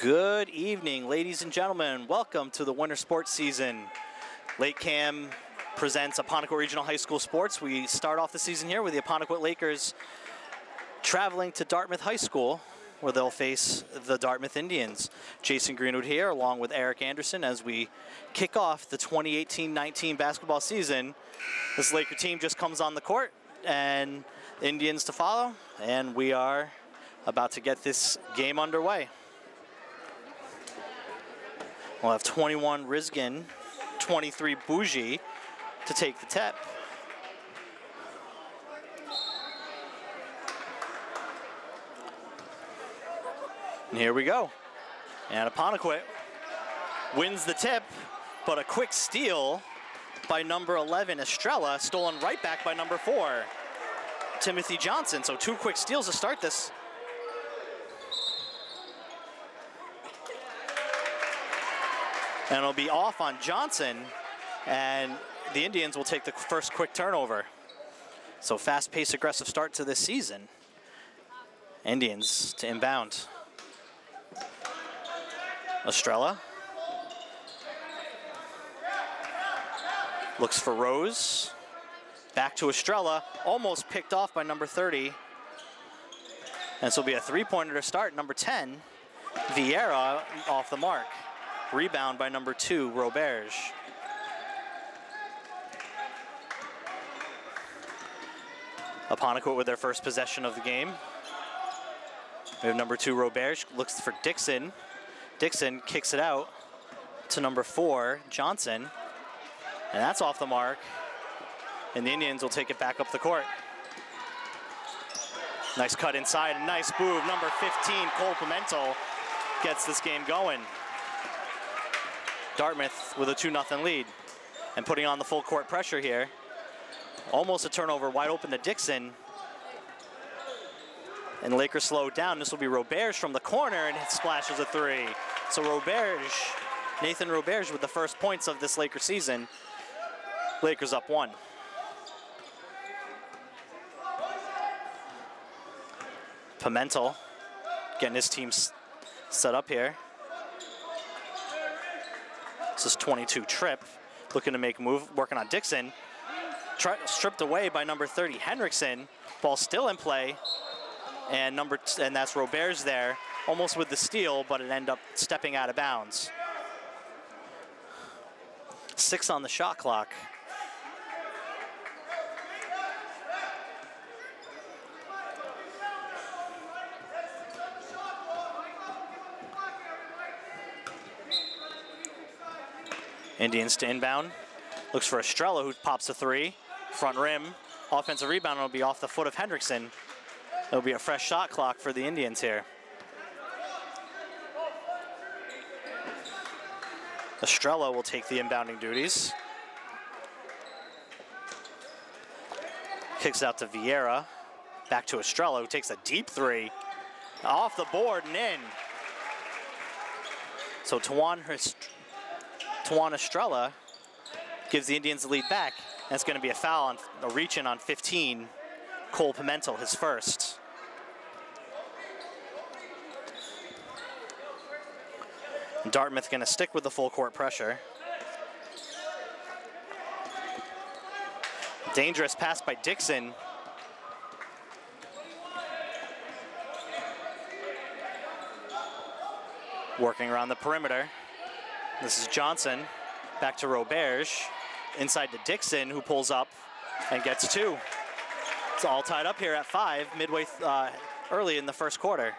Good evening, ladies and gentlemen. Welcome to the winter sports season. Lake Cam presents Apponequet Regional High School Sports. We start off the season here with the Apponequet Lakers traveling to Dartmouth High School, where they'll face the Dartmouth Indians. Jason Greenwood here, along with Eric Anderson, as we kick off the 2018-19 basketball season. This Laker team just comes on the court, and Indians to follow, and we are about to get this game underway. We'll have 21 Riskin, 23 Bougie to take the tip. And here we go. And Apponequet wins the tip, but a quick steal by number 11, Estrella, stolen right back by number 4, Timothy Johnson. So 2 quick steals to start this. And it'll be off on Johnson, and the Indians will take the first quick turnover. So fast-paced, aggressive start to this season. Indians to inbound. Estrella looks for Rose. Back to Estrella, almost picked off by number 30. And this will be a 3-pointer to start. Number 10, Vieira, off the mark. Rebound by number 2, Roberge. Apponequet with their first possession of the game. We have number 2, Roberge, looks for Dixon. Dixon kicks it out to number 4, Johnson. And that's off the mark. And the Indians will take it back up the court. Nice cut inside, a nice move. Number 15, Cole Pimentel, gets this game going. Dartmouth with a 2-0 lead, and putting on the full court pressure here. Almost a turnover, wide open to Dixon. And Lakers slowed down. This will be Roberge from the corner, and it splashes a 3. So Roberge, Nathan Roberge with the first points of this Laker season. Lakers up 1. Pimentel getting his team set up here. This is 22 Tripp, looking to make a move, working on Dixon. Stripped away by number 30, Henriksen. Ball still in play, and that's Roberge there, almost with the steal, but it ended up stepping out of bounds. 6 on the shot clock. Indians to inbound. Looks for Estrella, who pops a 3. Front rim. Offensive rebound will be off the foot of Henriksen. It'll be a fresh shot clock for the Indians here. Estrella will take the inbounding duties. Kicks it out to Vieira. Back to Estrella, who takes a deep 3. Off the board and in. So Tawan Estrella gives the Indians the lead back. That's going to be a foul on a reach-in on 15. Cole Pimentel, his first. Dartmouth going to stick with the full court pressure. Dangerous pass by Dixon. Working around the perimeter. This is Johnson, back to Roberge, inside to Dixon, who pulls up and gets 2. It's all tied up here at 5, midway early in the first quarter.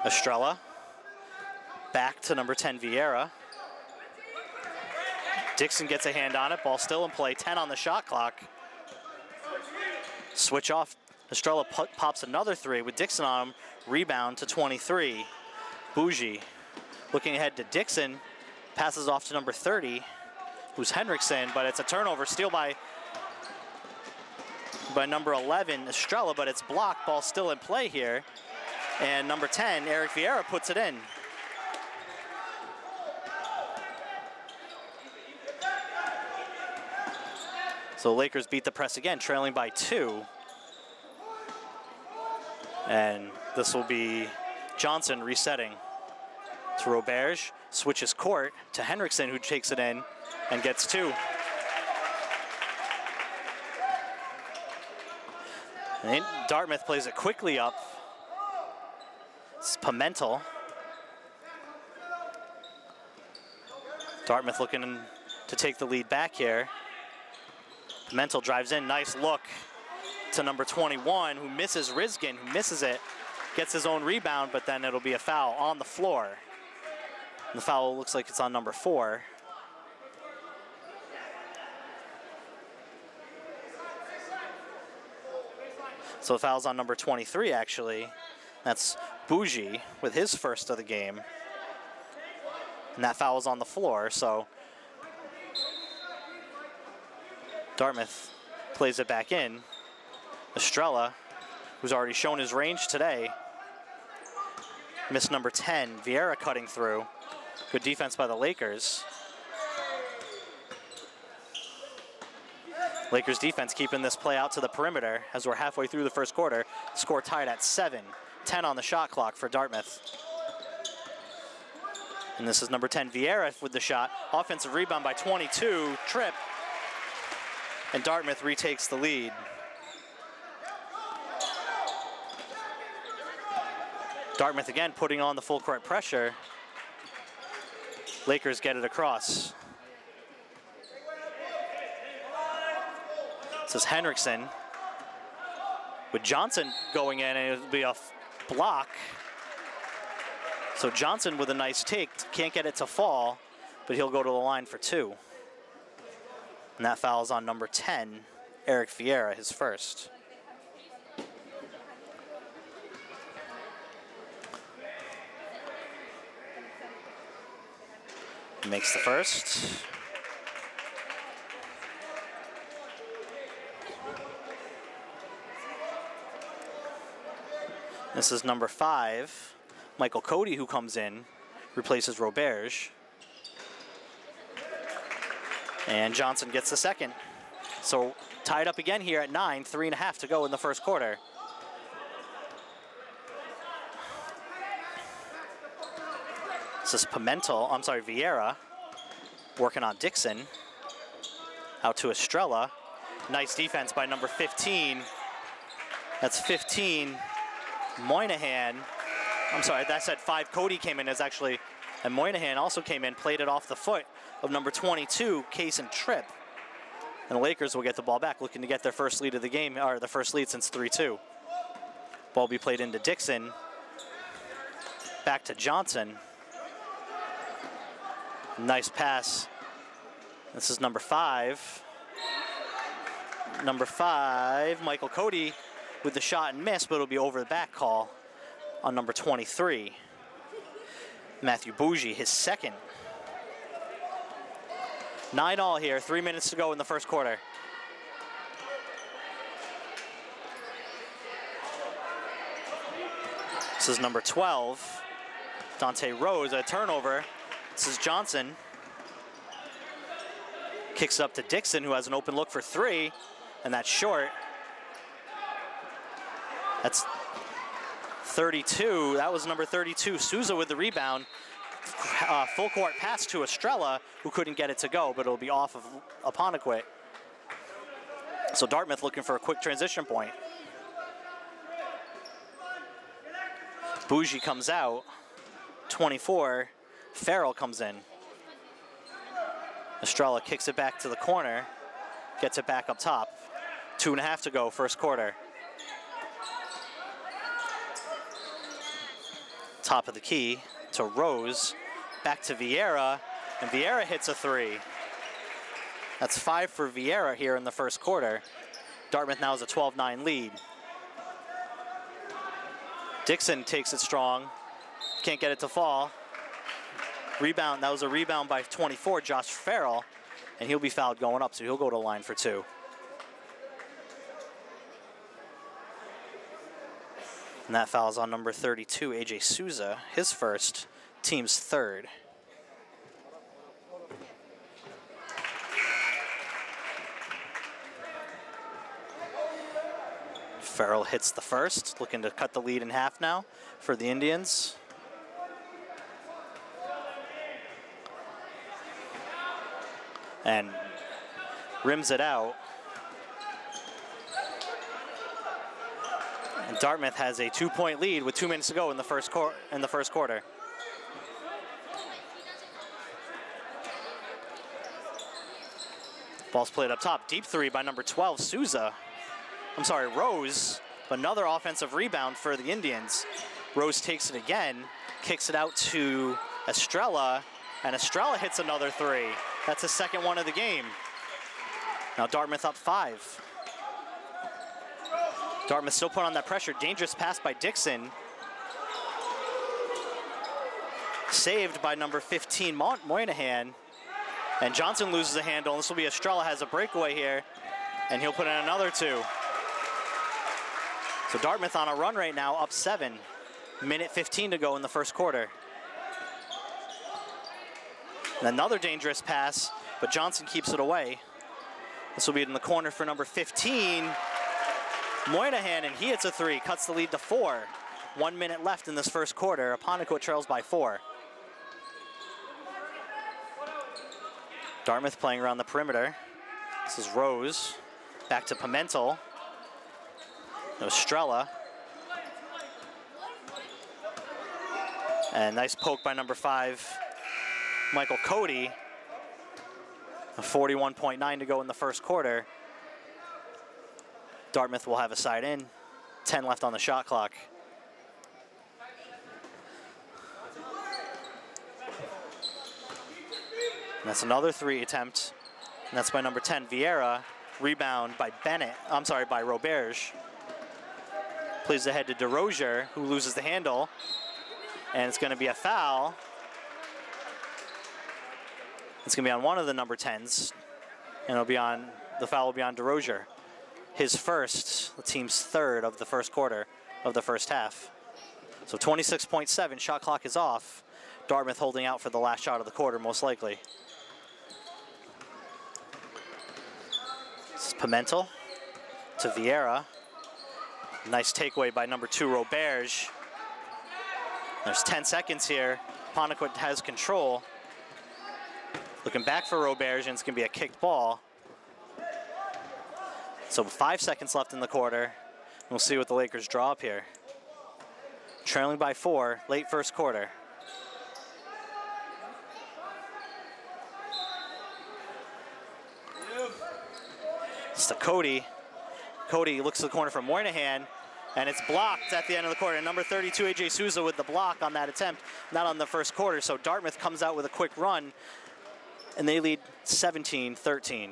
Estrella, back to number 10, Vieira. Dixon gets a hand on it, ball still in play, 10 on the shot clock. Switch off, Estrella pops another 3 with Dixon on him. Rebound to 23, Bougie. Looking ahead to Dixon, passes off to number 30, who's Henriksen, but it's a turnover, steal by number 11, Estrella, but it's blocked, ball still in play here. And number 10, Eric Vieira, puts it in. So Lakers beat the press again, trailing by 2. And this will be Johnson resetting to Roberge, switches court to Henriksen, who takes it in and gets 2. And Dartmouth plays it quickly up. It's Pimentel. Dartmouth looking to take the lead back here. Pimentel drives in, nice look to number 21, who misses Riskin, who misses it, gets his own rebound, but then it'll be a foul on the floor. And the foul looks like it's on number 4. So the foul's on number 23, actually. That's Bougie with his first of the game. And that foul's on the floor, so Dartmouth plays it back in. Estrella, who's already shown his range today, missed number 10. Vieira cutting through. Good defense by the Lakers. Lakers defense keeping this play out to the perimeter as we're halfway through the first quarter. Score tied at 7. 10 on the shot clock for Dartmouth. And this is number 10, Vieira with the shot. Offensive rebound by 22, trip. And Dartmouth retakes the lead. Dartmouth again putting on the full court pressure. Lakers get it across. This is Henriksen with Johnson going in, and it'll be a block. So Johnson with a nice take, can't get it to fall, but he'll go to the line for 2. And that foul's on number 10, Eric Vieira, his first. He makes the first. This is number 5, Michael Cody, who comes in, replaces Roberge. And Johnson gets the second. So tied up again here at 9, 3.5 to go in the first quarter. This is Vieira, working on Dixon. Out to Estrella. Nice defense by number 15. That's 15. Moynihan, I'm sorry, that said 5. Cody came in as actually, and Moynihan also came in, played it off the foot of number 22, Case and Tripp. And the Lakers will get the ball back, looking to get their first lead of the game, or the first lead since 3-2. Ball be played into Dixon. Back to Johnson. Nice pass. This is number 5. Number 5, Michael Cody, with the shot and miss, but it'll be over the back call on number 23. Matthew Bougie, his second. 9-all here, 3 minutes to go in the first quarter. This is number 12, Dante Rose, a turnover. This is Johnson. Kicks it up to Dixon, who has an open look for 3, and that's short. That's 32. That was number 32, Souza with the rebound. Full court pass to Estrella, who couldn't get it to go, but it'll be off of Aponequit. So Dartmouth looking for a quick transition point. Bougie comes out. 24. Farrell comes in. Estrella kicks it back to the corner, gets it back up top. 2.5 to go, first quarter. Top of the key to Rose, back to Vieira, and Vieira hits a 3. That's 5 for Vieira here in the first quarter. Dartmouth now has a 12-9 lead. Dixon takes it strong, can't get it to fall. Rebound, that was a rebound by 24, Josh Farrell, and he'll be fouled going up, so he'll go to the line for 2. And that foul's on number 32, AJ Souza, his first, team's third. Farrell hits the first, looking to cut the lead in half now for the Indians. And rims it out. And Dartmouth has a 2-point lead with 2 minutes to go in the first quarter. Ball's played up top. Deep three by number 12, Rose. Another offensive rebound for the Indians. Rose takes it again, kicks it out to Estrella, and Estrella hits another three. That's the second one of the game. Now Dartmouth up 5. Dartmouth still put on that pressure. Dangerous pass by Dixon. Saved by number 15, Moynihan. And Johnson loses the handle. This will be Estrella has a breakaway here, and he'll put in another 2. So Dartmouth on a run right now, up 7. Minute 15 to go in the first quarter. And another dangerous pass, but Johnson keeps it away. This will be in the corner for number 15, Moynihan, and he hits a 3, cuts the lead to 4. 1 minute left in this first quarter. Apponequet trails by 4. Dartmouth playing around the perimeter. This is Rose, back to Pimentel. Estrella. And nice poke by number 5, Michael Cody. 41.9 to go in the first quarter. Dartmouth will have a side in. 10 left on the shot clock. And that's another 3 attempt. And that's by number 10, Vieira. Rebound by by Roberge. Plays ahead to DeRozier, who loses the handle. And it's going to be a foul. It's going to be on one of the number 10s. And the foul will be on DeRozier. His first, the team's 3rd of the first quarter of the first half. So 26.7, shot clock is off. Dartmouth holding out for the last shot of the quarter, most likely. This is Pimentel to Vieira. Nice takeaway by number 2, Roberge. There's 10 seconds here. Apponequet has control. Looking back for Roberge, and it's going to be a kicked ball. So 5 seconds left in the quarter. We'll see what the Lakers draw up here. Trailing by 4, late first quarter. It's to Cody. Cody looks to the corner for Moynihan, and it's blocked at the end of the quarter. Number 32, A.J. Souza with the block on that attempt, not on the first quarter. So Dartmouth comes out with a quick run, and they lead 17-13.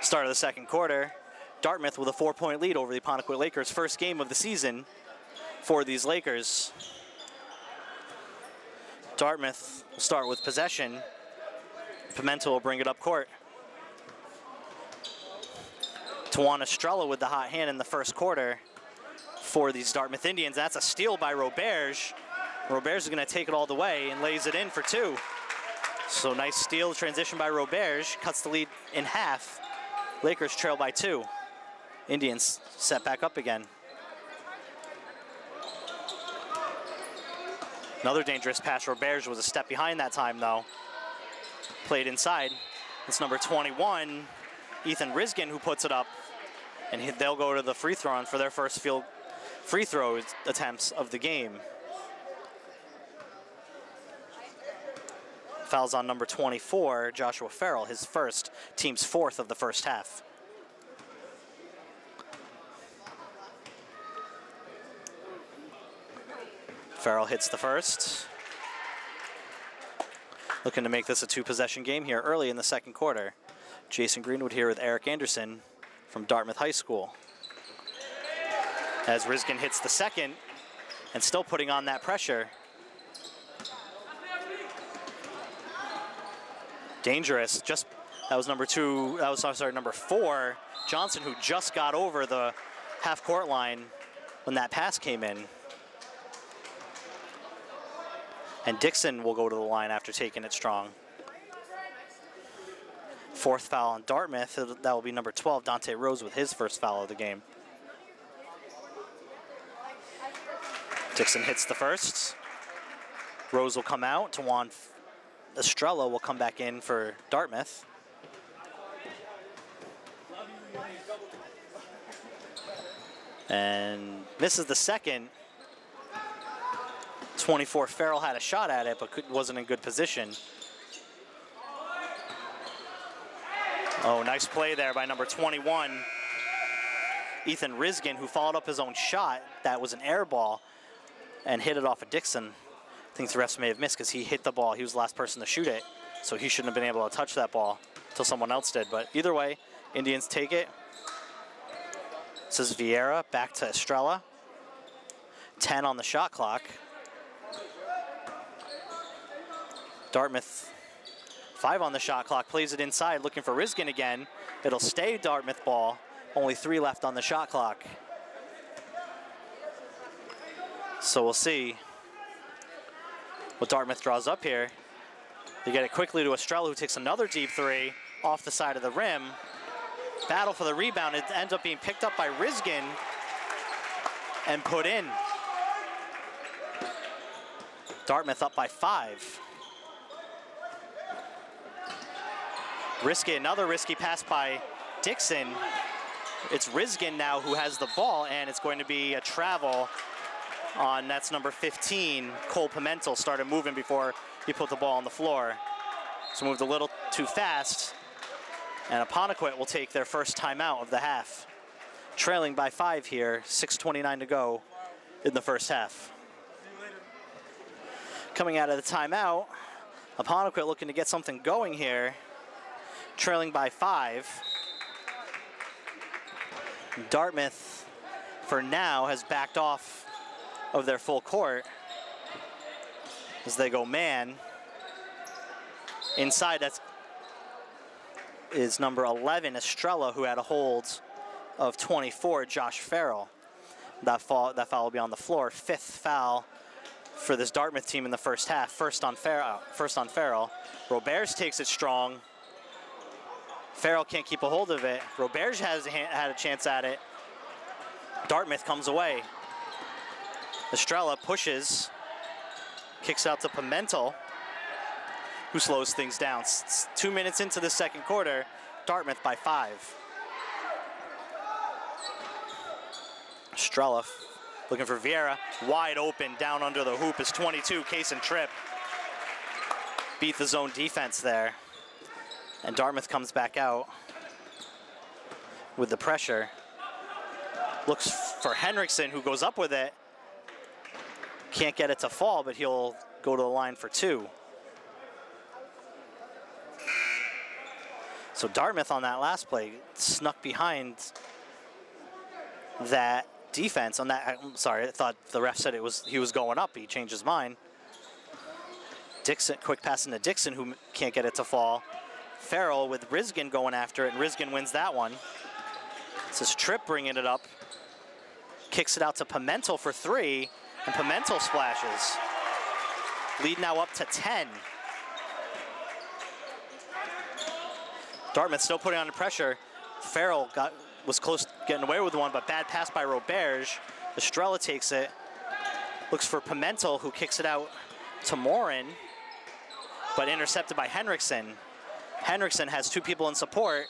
Start of the second quarter. Dartmouth with a 4-point lead over the Apponequet Lakers. First game of the season for these Lakers. Dartmouth will start with possession. Pimentel will bring it up court. Tawana Estrella with the hot hand in the first quarter for these Dartmouth Indians. That's a steal by Roberge. Roberge is going to take it all the way and lays it in for 2. So nice steal, transition by Roberge, cuts the lead in half. Lakers trail by 2. Indians set back up again. Another dangerous pass. Roberge was a step behind that time, though. Played inside. It's number 21, Ethan Riskin, who puts it up. And they'll go to the free throw line for their first free throw attempts of the game. Fouls on number 24, Joshua Farrell, his first, team's 4th of the first half. Farrell hits the first. Looking to make this a 2-possession game here early in the second quarter. Jason Greenwood here with Eric Anderson from Dartmouth High School. As Riskin hits the second and still putting on that pressure. Dangerous, that was number 4, Johnson, who just got over the half-court line when that pass came in. And Dixon will go to the line after taking it strong. Fourth foul on Dartmouth. That will be number 12, Dante Rose, with his first foul of the game. Dixon hits the first. Rose will come out. Tawan Estrella will come back in for Dartmouth. And misses the second. 24, Farrell had a shot at it, but wasn't in good position. Oh, nice play there by number 21, Ethan Riskin, who followed up his own shot. That was an air ball and hit it off of Dixon. I think the refs may have missed because he hit the ball. He was the last person to shoot it, so he shouldn't have been able to touch that ball until someone else did. But either way, Indians take it. This is Vieira, back to Estrella. 10 on the shot clock. Dartmouth, 5 on the shot clock, plays it inside, looking for Riskin again. It'll stay Dartmouth ball. Only 3 left on the shot clock. So we'll see what Dartmouth draws up here. They get it quickly to Estrella, who takes another deep 3 off the side of the rim. Battle for the rebound. It ends up being picked up by Riskin and put in. Dartmouth up by 5. Another risky pass by Dixon. It's Riskin now who has the ball, and it's going to be a travel on, that's number 15, Cole Pimentel. Started moving before he put the ball on the floor. So moved a little too fast, and Apponequet will take their first timeout of the half. Trailing by 5 here, 6:29 to go in the first half. Coming out of the timeout, Apponequet looking to get something going here. Trailing by 5. Dartmouth, for now, has backed off of their full court as they go man. Inside, that is number 11, Estrella, who had a hold of 24, Josh Farrell. That foul will be on the floor. 5th foul for this Dartmouth team in the first half. First on Farrell. Roberts takes it strong. Farrell can't keep a hold of it. Roberge has had a chance at it. Dartmouth comes away. Estrella pushes, kicks out to Pimentel, who slows things down. 2 minutes into the second quarter, Dartmouth by 5. Estrella looking for Vieira, wide open, down under the hoop is 22, Kaysen Tripp. Beat the zone defense there. And Dartmouth comes back out with the pressure. Looks for Henriksen, who goes up with it. Can't get it to fall, but he'll go to the line for 2. So Dartmouth on that last play snuck behind that defense on that. I'm sorry, I thought the ref said he was going up. He changed his mind. Dixon, quick pass into Dixon, who can't get it to fall. Farrell with Riskin going after it, and Riskin wins that one. This is Tripp bringing it up. Kicks it out to Pimentel for 3, and Pimentel splashes. Lead now up to 10. Dartmouth still putting on the pressure. Farrell was close to getting away with one, but bad pass by Roberge. Estrella takes it. Looks for Pimentel, who kicks it out to Morin, but intercepted by Henriksen. Henriksen has 2 people in support,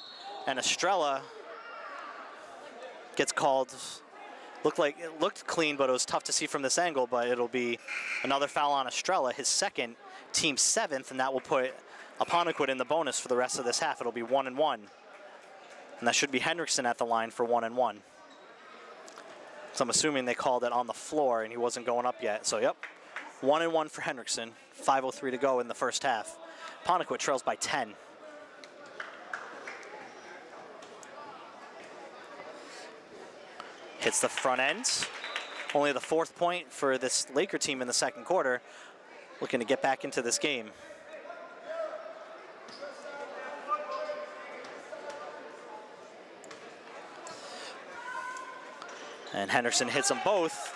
and Estrella gets called. It looked clean, but it was tough to see from this angle, but it'll be another foul on Estrella, his second, team 7th, and that will put Apponequet in the bonus for the rest of this half. It'll be 1-1. And that should be Henriksen at the line for 1-1. So I'm assuming they called it on the floor and he wasn't going up yet. So yep, 1-1 for Henriksen. 5:03 to go in the first half. Apponequet trails by 10. Hits the front end. Only the 4th point for this Laker team in the second quarter. Looking to get back into this game. And Henderson hits them both.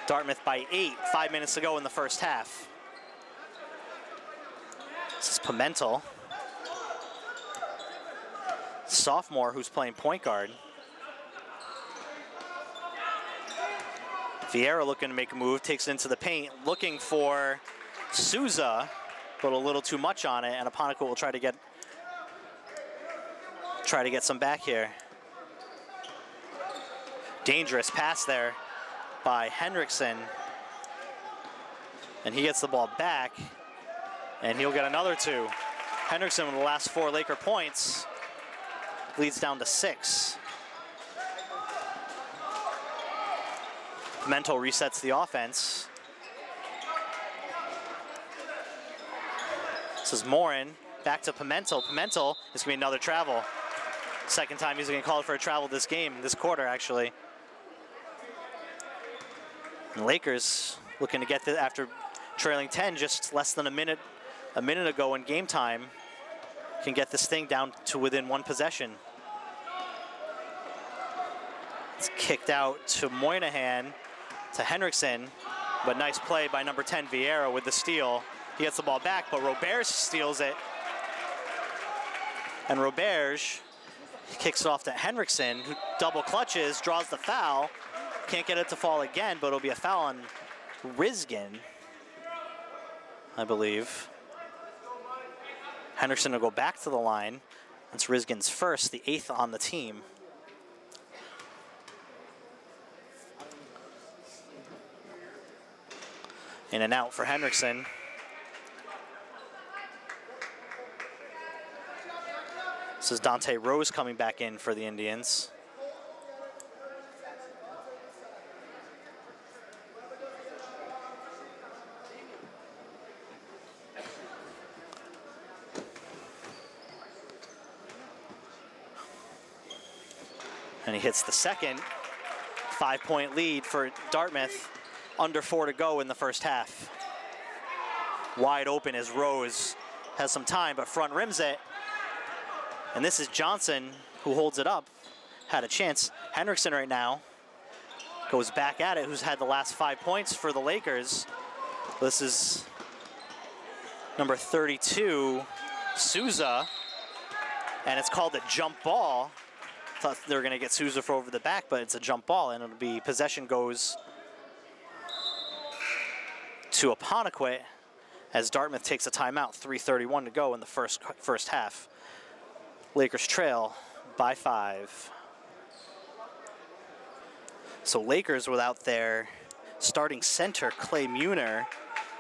Dartmouth by 8, 5 minutes to go in the first half. This is Pimentel. sophomore who's playing point guard. Vieira looking to make a move, takes it into the paint, looking for Souza, but a little too much on it, and Apponequet will try to get some back here. Dangerous pass there by Henriksen, and he gets the ball back, and he'll get another two. Henriksen with the last 4 Laker points leads down to 6. Pimento resets the offense. This is Morin, back to Pimento. Pimento is going to be another travel. Second time he's going to call for a travel this game, this quarter actually. And Lakers looking to get this after trailing 10 just less than a minute ago in game time, can get this thing down to within 1 possession. It's kicked out to Moynihan, to Henriksen, but nice play by number 10 Vieira with the steal. He gets the ball back, but Roberge steals it. And Roberge kicks it off to Henriksen, who double clutches, draws the foul. Can't get it to fall again, but it'll be a foul on Riskin, I believe. Henriksen will go back to the line. That's Riskin's first, the 8th on the team. In and out for Henriksen. This is Dante Rose coming back in for the Indians. And he hits the second. 5-point lead for Dartmouth. Under 4 to go in the first half. Wide open as Rose has some time, but front rims it. And this is Johnson who holds it up. Had a chance. Henriksen right now goes back at it, who's had the last 5 points for the Lakers. This is number 32, Souza. And it's called a jump ball. Thought they were going to get Souza for over the back, but it's a jump ball, and it'll be possession goes to Apponequet as Dartmouth takes a timeout. 3:31 to go in the first half. Lakers trail by 5. So Lakers without their starting center, Clay Muner,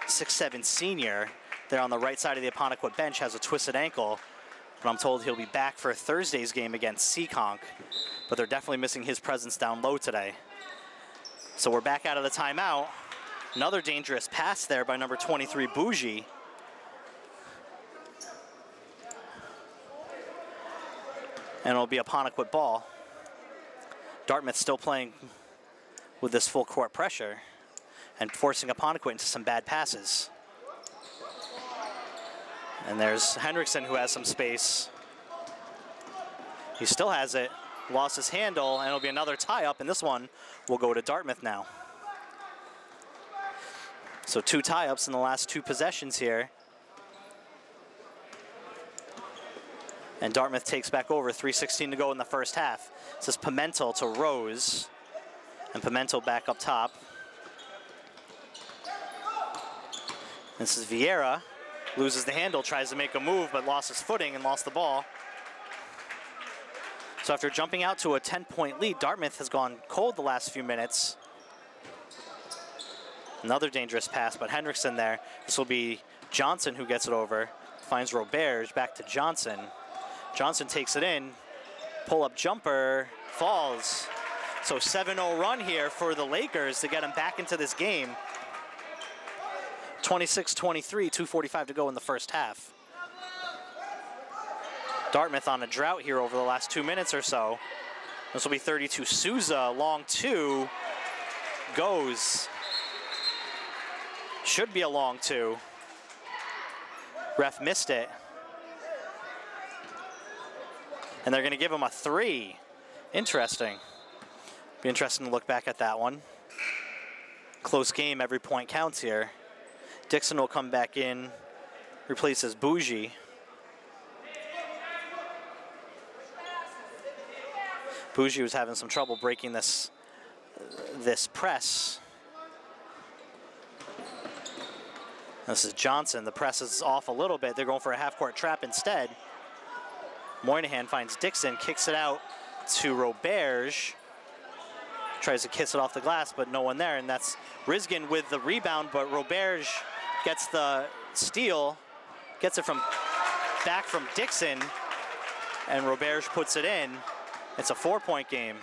6'7" senior. There on the right side of the Apponequet bench, has a twisted ankle, but I'm told he'll be back for Thursday's game against Seekonk, but they're definitely missing his presence down low today. So we're back out of the timeout. Another dangerous pass there by number 23, Bougie. And it'll be a Apponequet ball. Dartmouth still playing with this full court pressure and forcing Apponequet into some bad passes. And there's Henriksen who has some space. He still has it, lost his handle, and it'll be another tie-up, and this one will go to Dartmouth now. So 2 tie-ups in the last 2 possessions here. And Dartmouth takes back over, 3:16 to go in the first half. This is Pimento to Rose, and Pimento back up top. This is Vieira, loses the handle, tries to make a move, but lost his footing and lost the ball. So after jumping out to a 10-point lead, Dartmouth has gone cold the last few minutes. Another dangerous pass, but Henriksen there. This will be Johnson who gets it over, finds Roberge, back to Johnson. Johnson takes it in, pull-up jumper, falls. So 7-0 run here for the Lakers to get them back into this game. 26-23, 2:45 to go in the first half. Dartmouth on a drought here over the last 2 minutes or so. This will be 32, Souza, long 2, goes. Should be a long 2. Ref missed it. And they're going to give him a 3. Interesting. Be interesting to look back at that one. Close game, every point counts here. Dixon will come back in, replaces Bougie. Bougie was having some trouble breaking this press. This is Johnson. The press is off a little bit. They're going for a half-court trap instead. Moynihan finds Dixon, kicks it out to Roberge. Tries to kiss it off the glass, but no one there, and that's Riskin with the rebound, but Roberge gets the steal, gets it back from Dixon, and Roberge puts it in. It's a 4-point game.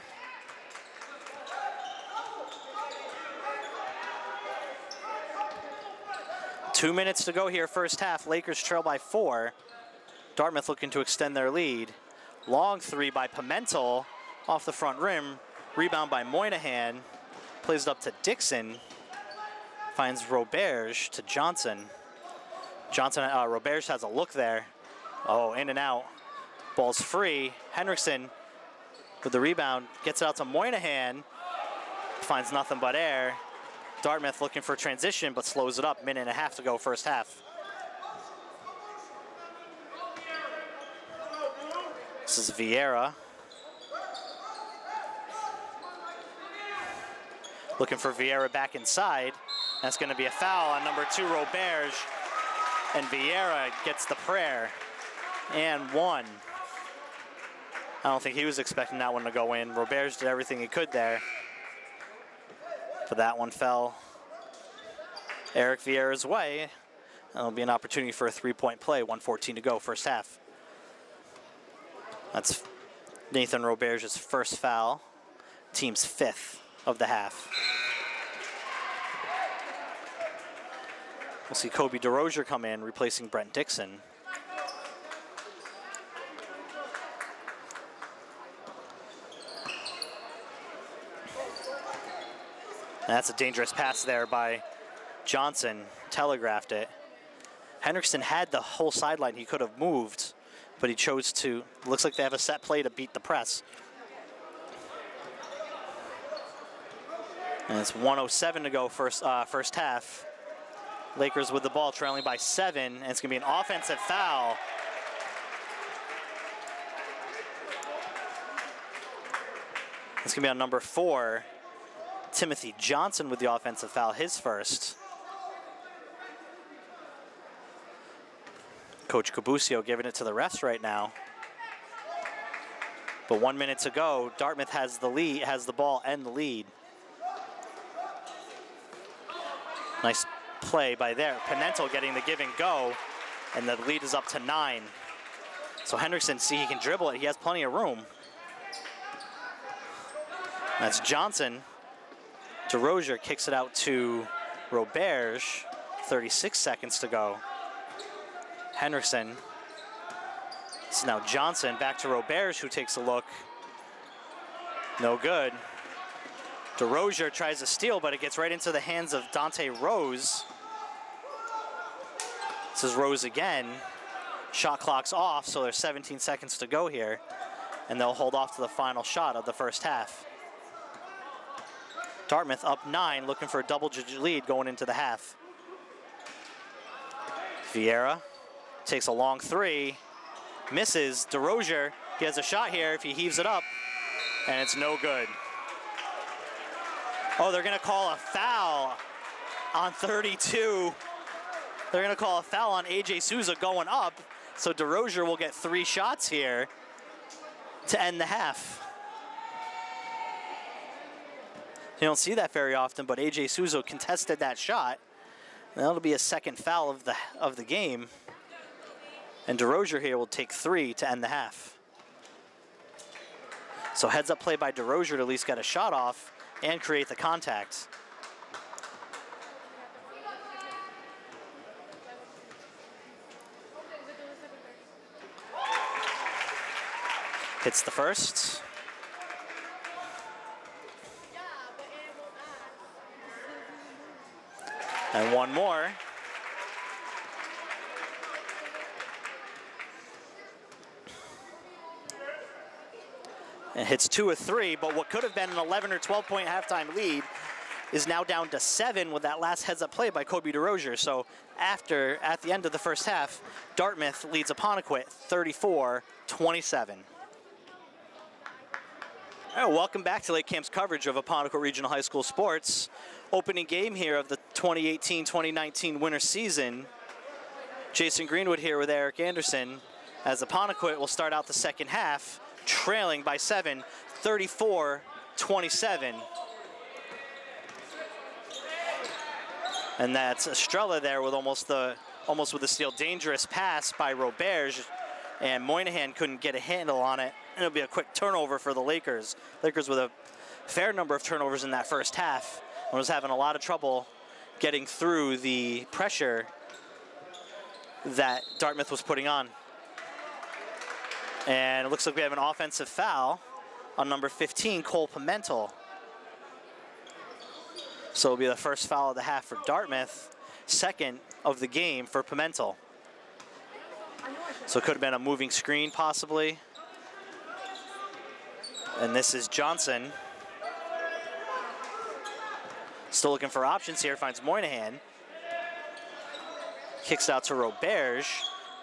Two minutes to go here, first half. Lakers trail by 4. Dartmouth looking to extend their lead. Long three by Pimentel off the front rim. Rebound by Moynihan. Plays it up to Dixon. Finds Roberge to Johnson. Roberge has a look there. Oh, in and out. Ball's free. Henriksen with the rebound. Gets it out to Moynihan. Finds nothing but air. Dartmouth looking for transition, but slows it up. Minute and a half to go, first half. This is Vieira. Looking for Vieira back inside. That's going to be a foul on number 2, Roberge. And Vieira gets the prayer. And one. I don't think he was expecting that one to go in. Roberge did everything he could there. But that one fell Eric Vieira's way. That'll be an opportunity for a 3-point play. 1:14 to go, first half. That's Nathan Roberge's first foul. Team's 5th of the half. We'll see Kobe DeRozier come in, replacing Brent Dixon. And that's a dangerous pass there by Johnson. Telegraphed it. Henriksen had the whole sideline he could have moved, but he chose to. Looks like they have a set play to beat the press. And it's 1:07 to go, first half. Lakers with the ball, trailing by 7, and it's going to be an offensive foul. It's going to be on number 4. Timothy Johnson with the offensive foul, his first. Coach Cabusio giving it to the refs right now. But 1 minute to go. Dartmouth has the lead, has the ball and the lead. Nice play by there. Pimentel getting the give and go, and the lead is up to 9. So Henriksen, see, he can dribble it. He has plenty of room. That's Johnson. DeRozier kicks it out to Roberge. 36 seconds to go. Henriksen. So now Johnson back to Roberge, who takes a look. No good. DeRozier tries to steal, but it gets right into the hands of Dante Rose. This is Rose again. Shot clock's off, so there's 17 seconds to go here. And they'll hold off to the final shot of the first half. Dartmouth up 9, looking for a double-digit lead going into the half. Vieira takes a long 3, misses. DeRozier, he has a shot here if he heaves it up, and it's no good. Oh, they're going to call a foul on 32. They're going to call a foul on A.J. Souza going up, so DeRozier will get 3 shots here to end the half. You don't see that very often, but A.J. Souza contested that shot. That'll be a second foul of the game. And DeRozier here will take 3 to end the half. So heads up play by DeRozier to at least get a shot off and create the contact. Hits the first. And one more. And hits 2 of 3, but what could have been an 11 or 12-point halftime lead is now down to 7 with that last heads-up play by Kobe DeRozier. So at the end of the first half, Dartmouth leads Apponequet 34-27. All right, welcome back to Lake Camp's coverage of Apponequet Regional High School sports. Opening game here of the 2018-2019 winter season. Jason Greenwood here with Eric Anderson, as Apponequet will start out the second half, trailing by 7, 34-27. And that's Estrella there with almost with a steal. Dangerous pass by Roberge, and Moynihan couldn't get a handle on it. And it'll be a quick turnover for the Lakers. Lakers with a fair number of turnovers in that first half, and was having a lot of trouble getting through the pressure that Dartmouth was putting on. And it looks like we have an offensive foul on number 15, Cole Pimentel. So it'll be the first foul of the half for Dartmouth, second of the game for Pimentel. So it could have been a moving screen possibly. And this is Johnson. Still looking for options here, finds Moynihan. Kicks out to Roberge.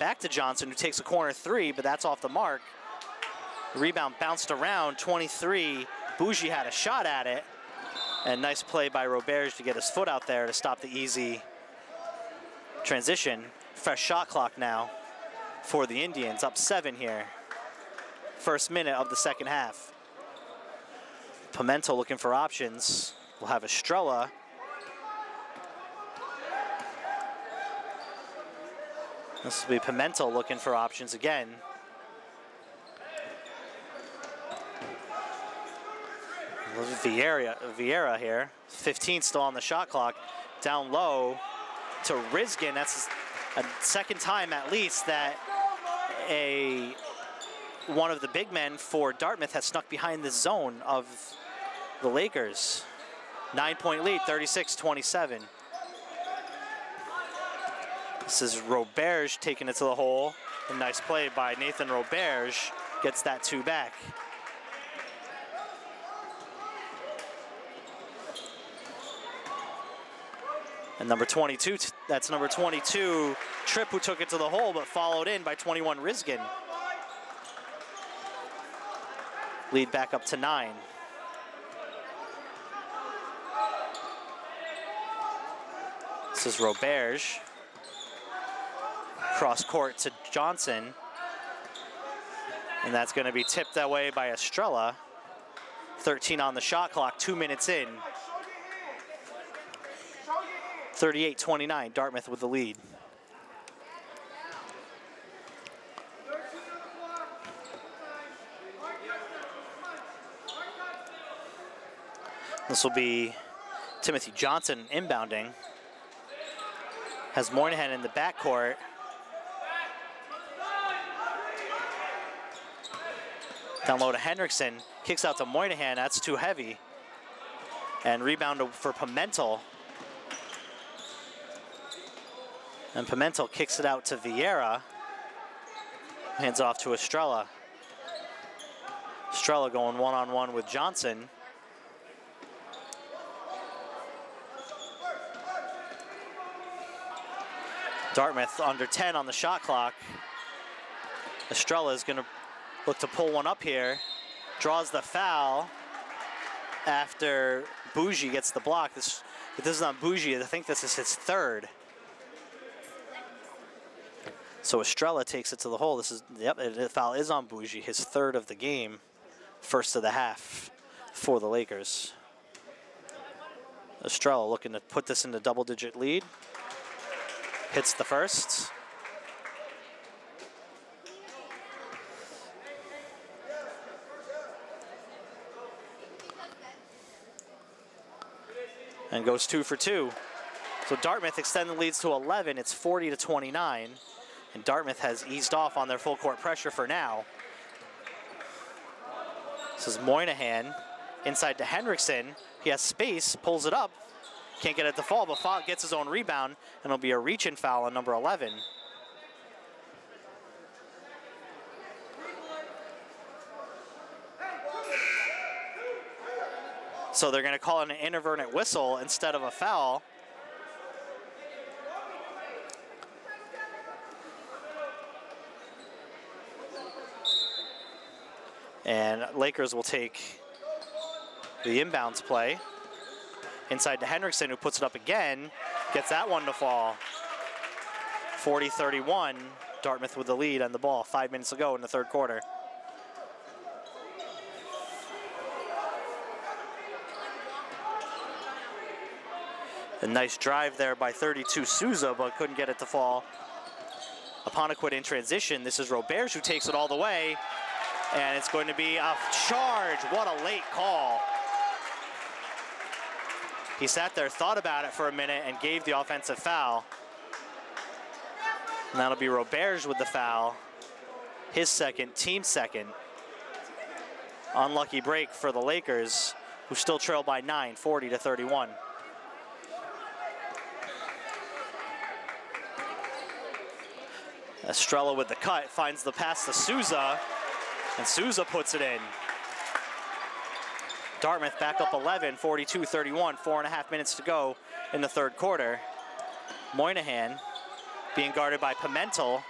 Back to Johnson, who takes a corner three, but that's off the mark. Rebound bounced around, 23. Bougie had a shot at it. And nice play by Roberge to get his foot out there to stop the easy transition. Fresh shot clock now for the Indians, up 7 here. First minute of the second half. Pimentel looking for options. We'll have Estrella. This will be Pimentel looking for options again. Vieira here. 15 still on the shot clock. Down low to Riskin. That's a second time at least that one of the big men for Dartmouth has snuck behind the zone of the Lakers. 9-point lead, 36-27. This is Roberge taking it to the hole. A nice play by Nathan Roberge. Gets that 2 back. And number 22, that's number 22, Tripp, who took it to the hole, but followed in by 21, Riskin. Lead back up to 9. This is Roberge. Cross court to Johnson. And that's going to be tipped that way by Estrella. 13 on the shot clock, 2 minutes in. 38-29, Dartmouth with the lead. This will be Timothy Johnson inbounding. Has Moynihan in the backcourt. Down low to Henriksen. Kicks out to Moynihan. That's too heavy. And rebound for Pimentel. And Pimentel kicks it out to Vieira. Hands off to Estrella. Estrella going one-on-one with Johnson. Dartmouth under 10 on the shot clock. Estrella is going to look to pull one up here. Draws the foul after Bougie gets the block. This is on Bougie. I think this is his third. So Estrella takes it to the hole. The foul is on Bougie, his third of the game, first of the half for the Lakers. Estrella looking to put this into double-digit lead. Hits the first. And goes 2 for 2. So Dartmouth extending leads to 11. It's 40-29. And Dartmouth has eased off on their full court pressure for now. This is Moynihan inside to Henriksen. He has space, pulls it up. Can't get it to fall, but gets his own rebound, and it'll be a reach-in foul on number 11. So they're going to call it an inadvertent whistle instead of a foul. And Lakers will take The inbounds play. Inside to Henriksen, who puts it up again. Gets that one to fall. 40-31. Dartmouth with the lead on the ball. 5 minutes to go in the third quarter. A nice drive there by 32 Souza, but couldn't get it to fall. Apponequet in transition. This is Roberge who takes it all the way. And it's going to be a charge. What a late call. He sat there, thought about it for a minute, and gave the offensive foul. And that'll be Roberge with the foul. His second, team second. Unlucky break for the Lakers, who still trail by 9, 40-31. Estrella with the cut, finds the pass to Souza, and Souza puts it in. Dartmouth back up 11, 42-31, 4.5 minutes to go in the third quarter. Moynihan being guarded by Pimentel.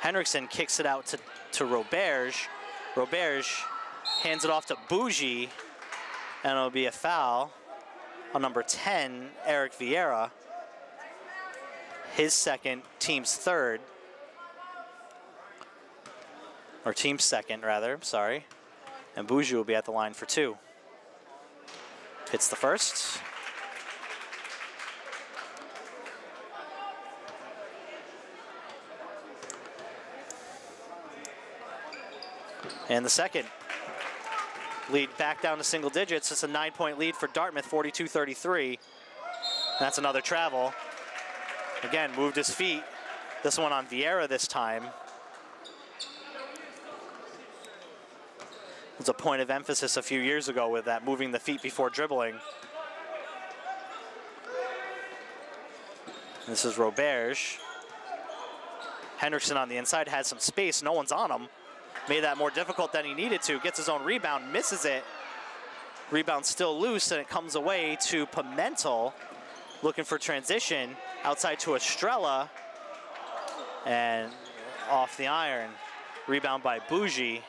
Henriksen kicks it out to Roberge. Roberge hands it off to Bougie, and it'll be a foul on number 10, Eric Vieira. His second, team's third. Or team's second, rather, sorry. And Bougie will be at the line for 2. Hits the first. And the second. Lead back down to single digits. It's a 9-point lead for Dartmouth, 42-33. That's another travel. Again, moved his feet. This one on Vieira this time. It was a point of emphasis a few years ago with that, moving the feet before dribbling. This is Roberge. Henriksen on the inside, has some space, no one's on him. Made that more difficult than he needed to, gets his own rebound, misses it. Rebound still loose, and it comes away to Pimentel, looking for transition, outside to Estrella, and off the iron. Rebound by Bougie,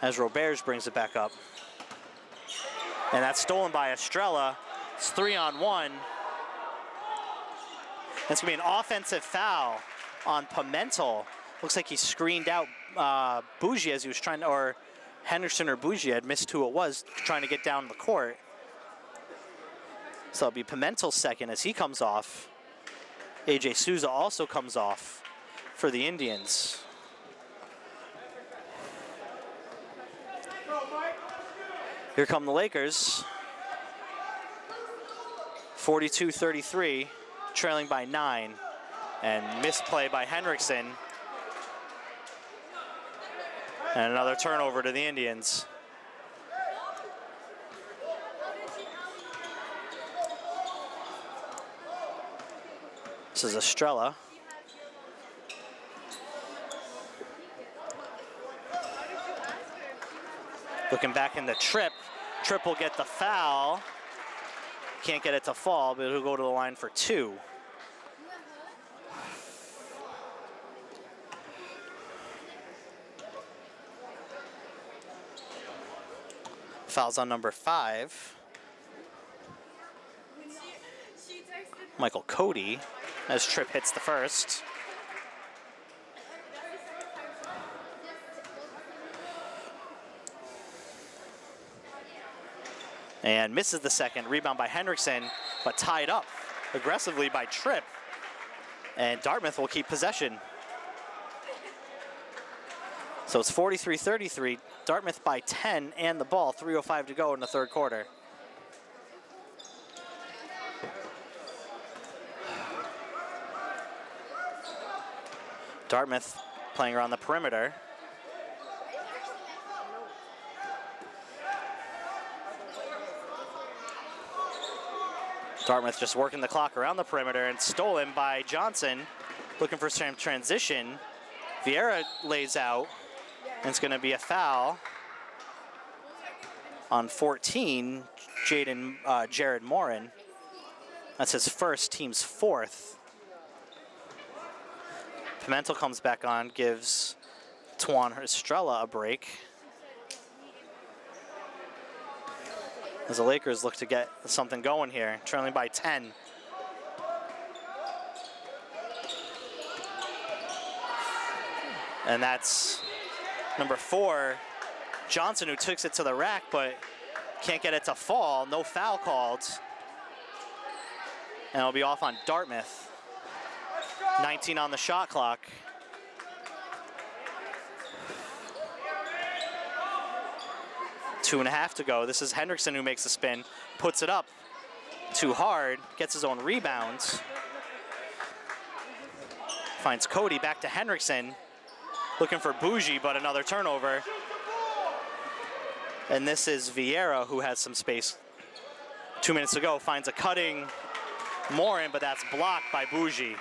as Roberge brings it back up. And that's stolen by Estrella. It's 3-on-1. It's gonna be an offensive foul on Pimentel. Looks like he screened out Bougie as he was trying to, or Henderson or Bougie, had missed who it was, trying to get down the court. So it'll be Pimentel's second as he comes off. AJ Souza also comes off for the Indians. Here come the Lakers. 42-33, trailing by 9. And misplay by Henriksen. And another turnover to the Indians. This is Estrella. Looking back in the Trip. Trip will get the foul. Can't get it to fall, but he'll go to the line for 2. Fouls on number 5. Michael Cody, as Tripp hits the first. And misses the second. Rebound by Henriksen, but tied up aggressively by Tripp. And Dartmouth will keep possession. So it's 43-33. Dartmouth by 10 and the ball. 3:05 to go in the third quarter. Dartmouth playing around the perimeter. Dartmouth just working the clock around the perimeter, and stolen by Johnson. Looking for some transition. Vieira lays out, and it's going to be a foul on 14, Jared Morin. That's his first, team's 4th. Pimentel comes back on, gives Tuan Estrella a break. as the Lakers look to get something going here, trailing by 10. And that's number 4, Johnson, who takes it to the rack, but can't get it to fall. No foul called. And it'll be off on Dartmouth. 19 on the shot clock. Two and a half to go. This is Hendrickson who makes the spin, puts it up too hard, gets his own rebounds. Finds Cody, back to Hendrickson. Looking for Bougie, but another turnover. And this is Vieira, who has some space. 2 minutes to go, finds a cutting Morin, but that's blocked by Bougie.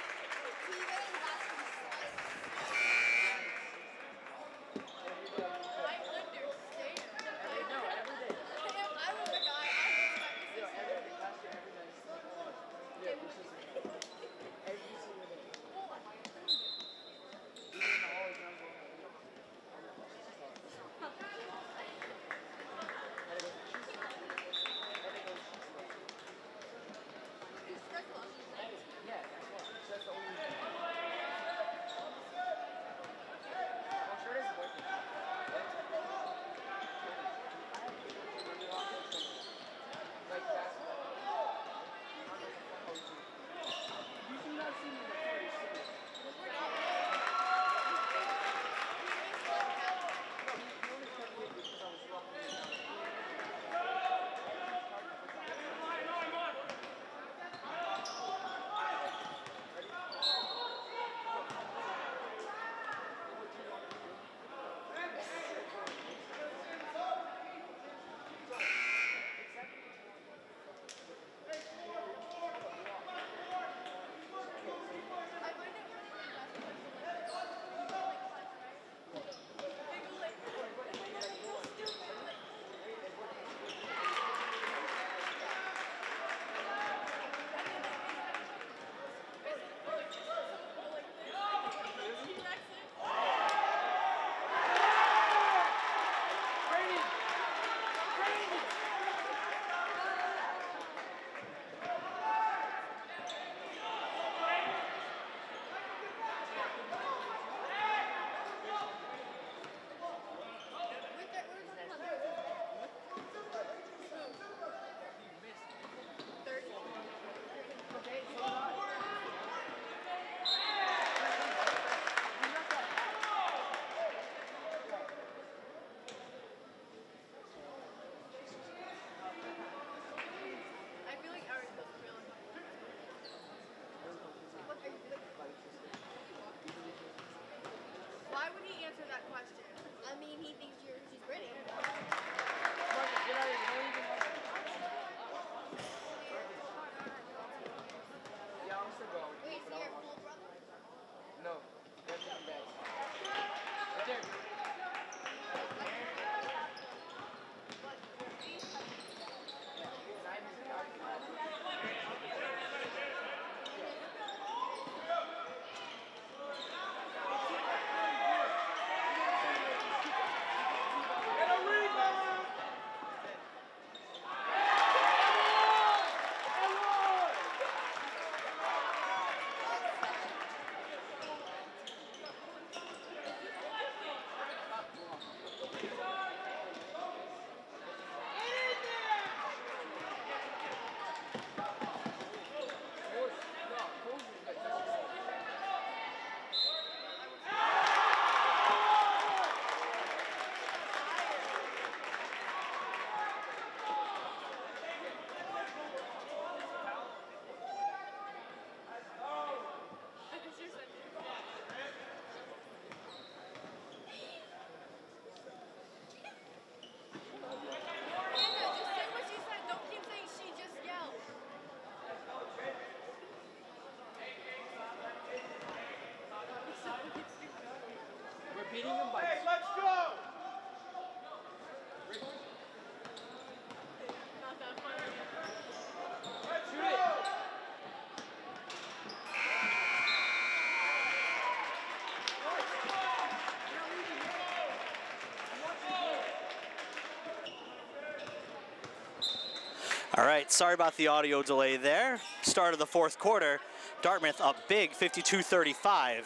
All right, sorry about the audio delay there. Start of the fourth quarter, Dartmouth up big, 52-35.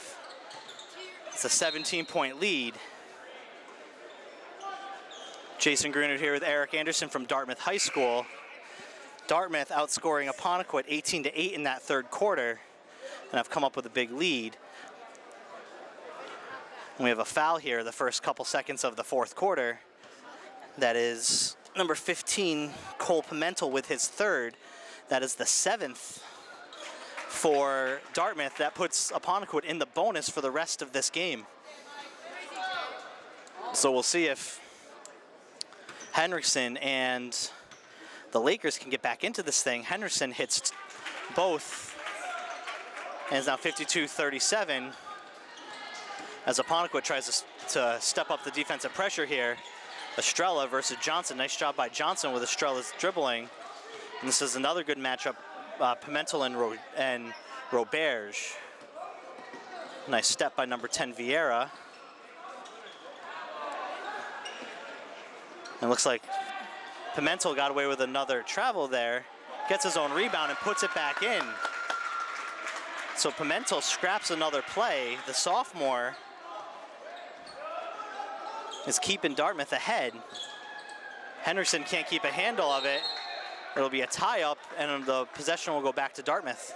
It's a 17-point lead. Jason Greenwood here with Eric Anderson from Dartmouth High School. Dartmouth outscoring Apponequet 18-8 in that third quarter, and have come up with a big lead. And we have a foul here the first couple seconds of the fourth quarter. That is number 15, Cole Pimentel, with his third. That is the 7th for Dartmouth. That puts Apponequet in the bonus for the rest of this game. So we'll see if Henriksen and the Lakers can get back into this thing. Henriksen hits both, and is now 52-37 as Apponequet tries to step up the defensive pressure here. Estrella versus Johnson. Nice job by Johnson with Estrella's dribbling. And this is another good matchup, Pimentel and Roberge. Nice step by number 10, Vieira. And looks like Pimentel got away with another travel there. Gets his own rebound and puts it back in. So Pimentel scraps another play. The sophomore is keeping Dartmouth ahead. Henderson can't keep a handle of it. It'll be a tie-up, and the possession will go back to Dartmouth.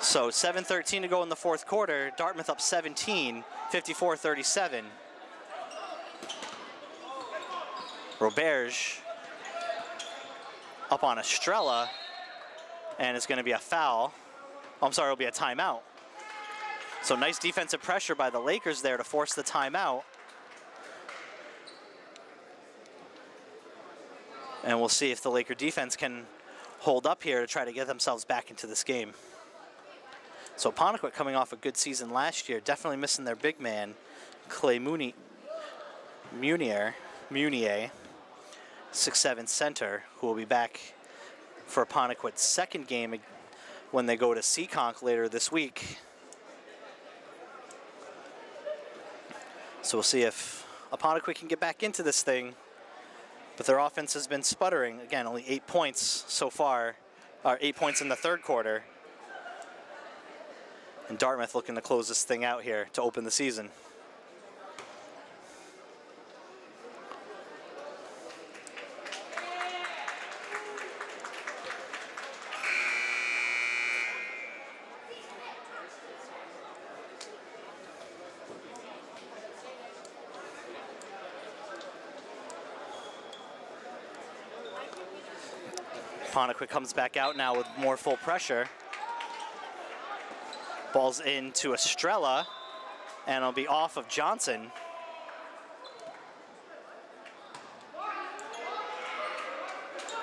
So 7:13 to go in the fourth quarter. Dartmouth up 17, 54-37. Roberge up on Estrella, and it's going to be a foul. Oh, I'm sorry, it'll be a timeout. So nice defensive pressure by the Lakers there to force the timeout. And we'll see if the Laker defense can hold up here to try to get themselves back into this game. So Apponequet coming off a good season last year, definitely missing their big man, Clay Munier, 6'7" center, who will be back for Apponequet's second game when they go to Seekonk later this week. So we'll see if Apponequet can get back into this thing. But their offense has been sputtering. Again, only 8 points so far, or 8 points in the third quarter. And Dartmouth looking to close this thing out here to open the season. Apponequet comes back out now with more full pressure. Ball's into Estrella, and it'll be off of Johnson.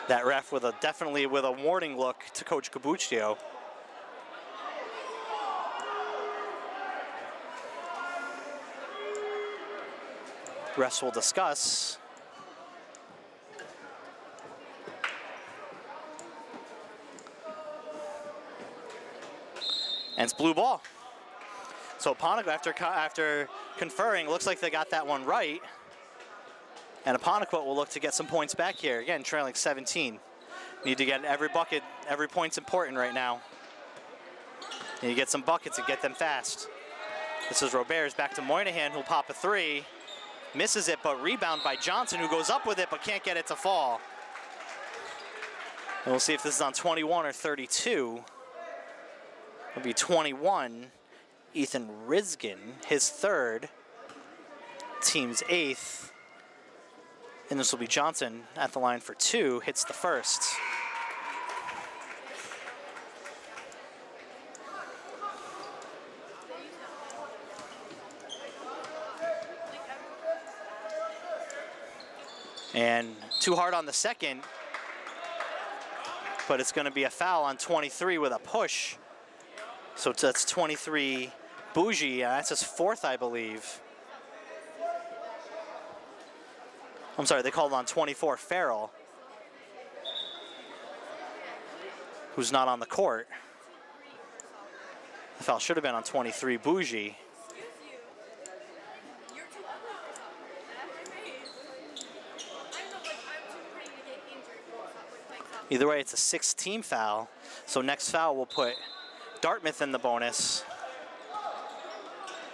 That ref with definitely with a warning look to Coach Cabuccio. Refs will discuss. And it's blue ball. So Apponequet, after conferring, looks like they got that one right. And Apponequet will look to get some points back here. Again, trailing 17. Need to get every bucket, every point's important right now. Need to get some buckets and get them fast. This is Roberge back to Moynihan, who'll pop a three. Misses it, but rebound by Johnson, who goes up with it, but can't get it to fall. And we'll see if this is on 21 or 32. It'll be 21, Ethan Riskin, his third, team's 8th. And this will be Johnson at the line for 2, hits the first. And too hard on the second, but it's going to be a foul on 23 with a push. So that's 23 Bougie, that's his 4th, I believe. I'm sorry, they called on 24 Farrell, who's not on the court. The foul should have been on 23 Bougie. Either way, it's a 6-team foul. So next foul will put Dartmouth in the bonus.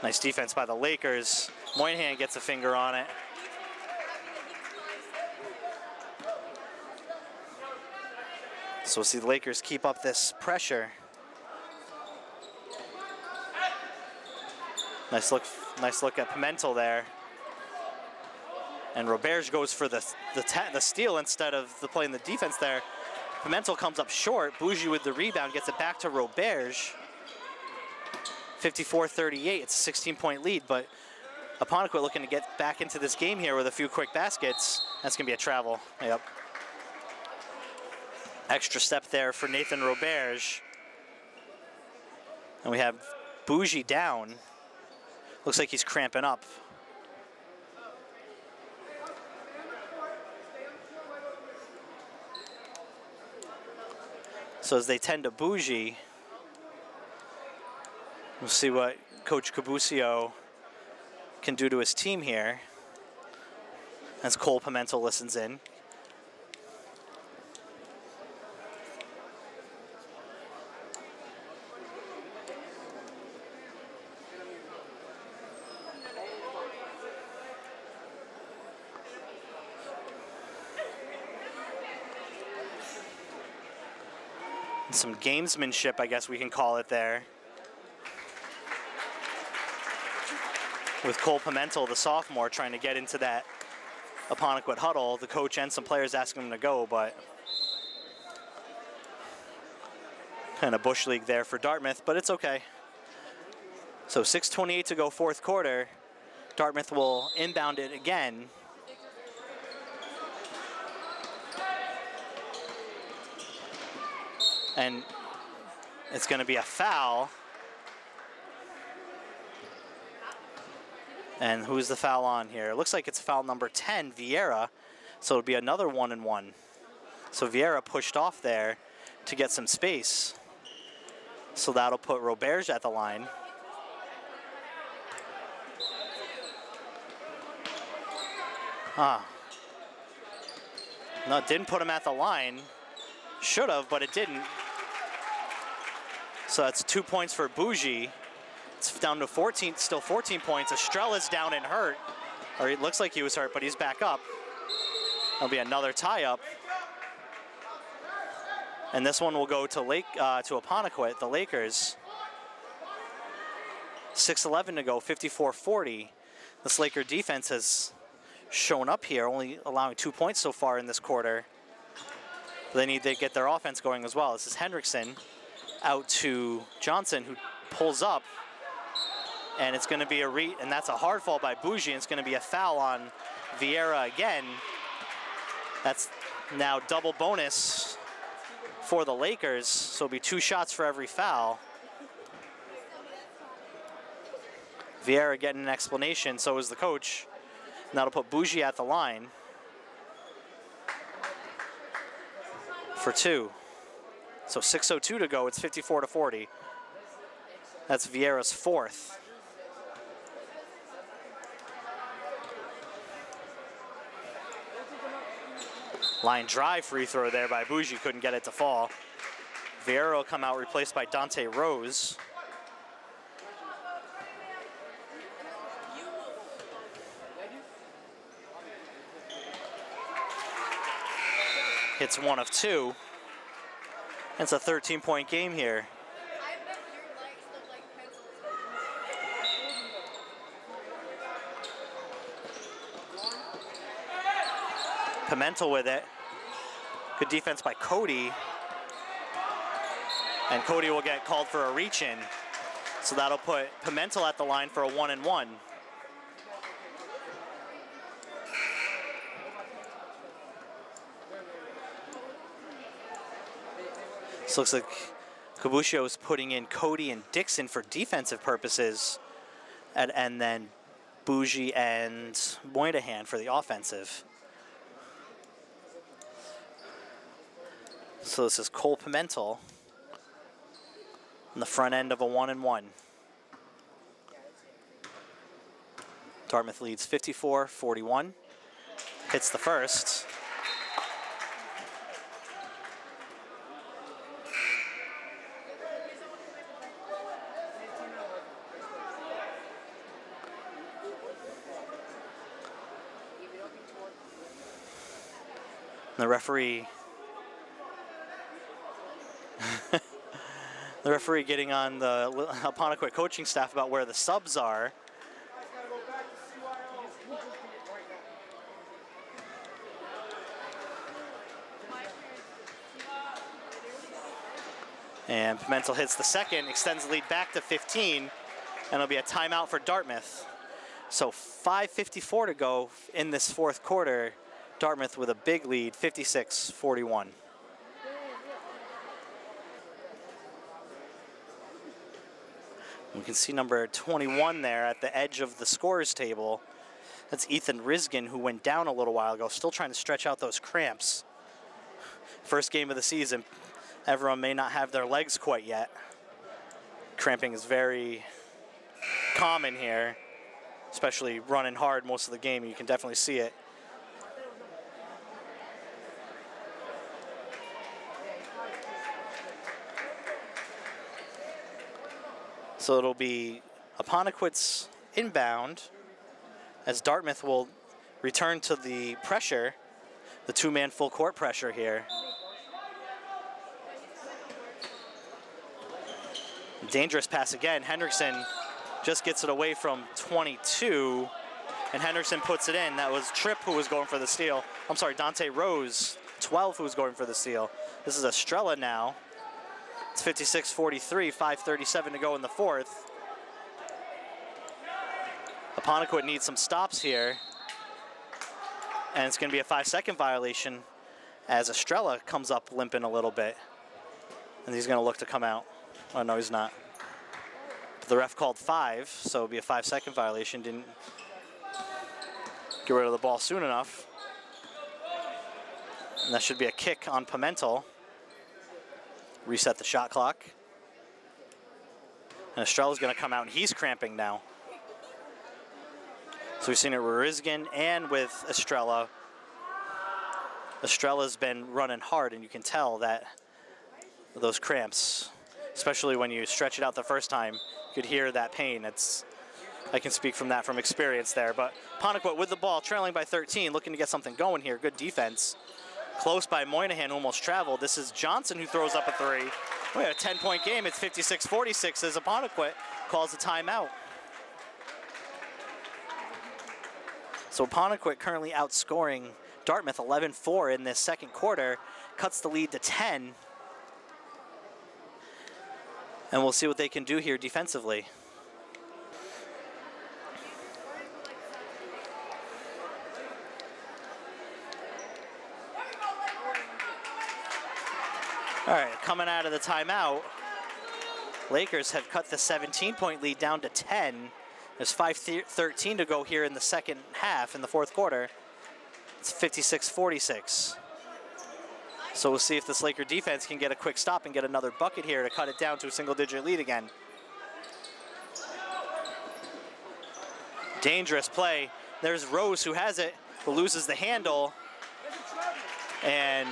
Nice defense by the Lakers. Moynihan gets a finger on it. So we'll see the Lakers keep up this pressure. Nice look at Pimentel there. And Roberge goes for the steal instead of playing the defense there. Pimentel comes up short. Bougie with the rebound gets it back to Roberge. 54-38. It's a 16-point lead, but Apponequet looking to get back into this game here with a few quick baskets. That's going to be a travel. Yep. Extra step there for Nathan Roberge. And we have Bougie down. Looks like he's cramping up. So as they tend to Bougie, we'll see what Coach Cabusio can do to his team here as Cole Pimentel listens in. Some gamesmanship, I guess we can call it there. With Cole Pimentel, the sophomore, trying to get into that Apponequet huddle. The coach and some players asking him to go, but kind of bush league there for Dartmouth, but it's okay. So 6:28 to go, fourth quarter. Dartmouth will inbound it again. And it's going to be a foul. And who's the foul on here? It looks like it's foul number 10, Vieira. So it'll be another 1-and-1. So Vieira pushed off there to get some space. So that'll put Roberge at the line. No, it didn't put him at the line. Should have, but it didn't. So that's 2 points for Bougie. It's down to 14, still 14 points. Estrella's down and hurt. Or it looks like he was hurt, but he's back up. There'll be another tie-up. And this one will go to Apponequet, the Lakers. 6:11 to go, 54-40. This Laker defense has shown up here, only allowing 2 points so far in this quarter. They need to get their offense going as well. This is Hendrickson out to Johnson, who pulls up, and it's going to be and that's a hard fall by Bougie, and it's going to be a foul on Vieira again. That's now double bonus for the Lakers, so it'll be 2 shots for every foul. Vieira getting an explanation, so is the coach. And that'll put Bougie at the line for 2. So 6:02 to go, it's 54-40. That's Vieira's 4th. Line drive free throw there by Bougie, couldn't get it to fall. Vieira will come out replaced by Dante Rose. Hits 1 of 2. It's a 13-point game here. Pimentel with it. Good defense by Cody. And Cody will get called for a reach-in. So that'll put Pimentel at the line for a 1-and-1. So looks like Cabusio is putting in Cody and Dixon for defensive purposes, and then Bougie and Moynihan for the offensive. So this is Cole Pimentel on the front end of a 1-and-1. Dartmouth leads 54-41. Hits the first. The referee the referee getting on the Apponequet coaching staff about where the subs are. And Pimentel hits the second, extends the lead back to 15, and it'll be a timeout for Dartmouth. So 5:54 to go in this fourth quarter. Dartmouth with a big lead, 56-41. We can see number 21 there at the edge of the scorers table. That's Ethan Riskin, who went down a little while ago, still trying to stretch out those cramps. First game of the season. Everyone may not have their legs quite yet. Cramping is very common here, especially running hard most of the game. You can definitely see it. So it'll be Apponequet's inbound as Dartmouth will return to the pressure, the two-man full court pressure here. Dangerous pass again. Henriksen just gets it away from 22, and Henriksen puts it in. That was Tripp who was going for the steal. I'm sorry, Dante Rose, 12, who was going for the steal. This is Estrella now. It's 56-43, 5:37 to go in the fourth. Apponequet needs some stops here, and it's going to be a 5-second violation as Estrella comes up limping a little bit, and he's going to look to come out. Oh, no, he's not. But the ref called 5, so it'll be a 5-second violation. Didn't get rid of the ball soon enough. And that should be a kick on Pimentel. Reset the shot clock. And Estrella's going to come out, and he's cramping now. So we've seen it with Riskin and with Estrella. Estrella's been running hard, and you can tell that those cramps, especially when you stretch it out the first time, you could hear that pain. I can speak from that from experience there. But Apponequet with the ball, trailing by 13, looking to get something going here. Good defense. Close by Moynihan, who almost traveled. This is Johnson who throws up a three. We have a 10-point game. It's 56-46 as Apponequet calls a timeout. So Apponequet currently outscoring Dartmouth 11-4 in this second quarter, cuts the lead to 10. And we'll see what they can do here defensively. All right, coming out of the timeout, Lakers have cut the 17-point lead down to 10. There's 5:13 to go here in the second half, in the fourth quarter. It's 56-46. So we'll see if this Laker defense can get a quick stop and get another bucket here to cut it down to a single-digit lead again. Dangerous play. There's Rose who has it, but loses the handle. And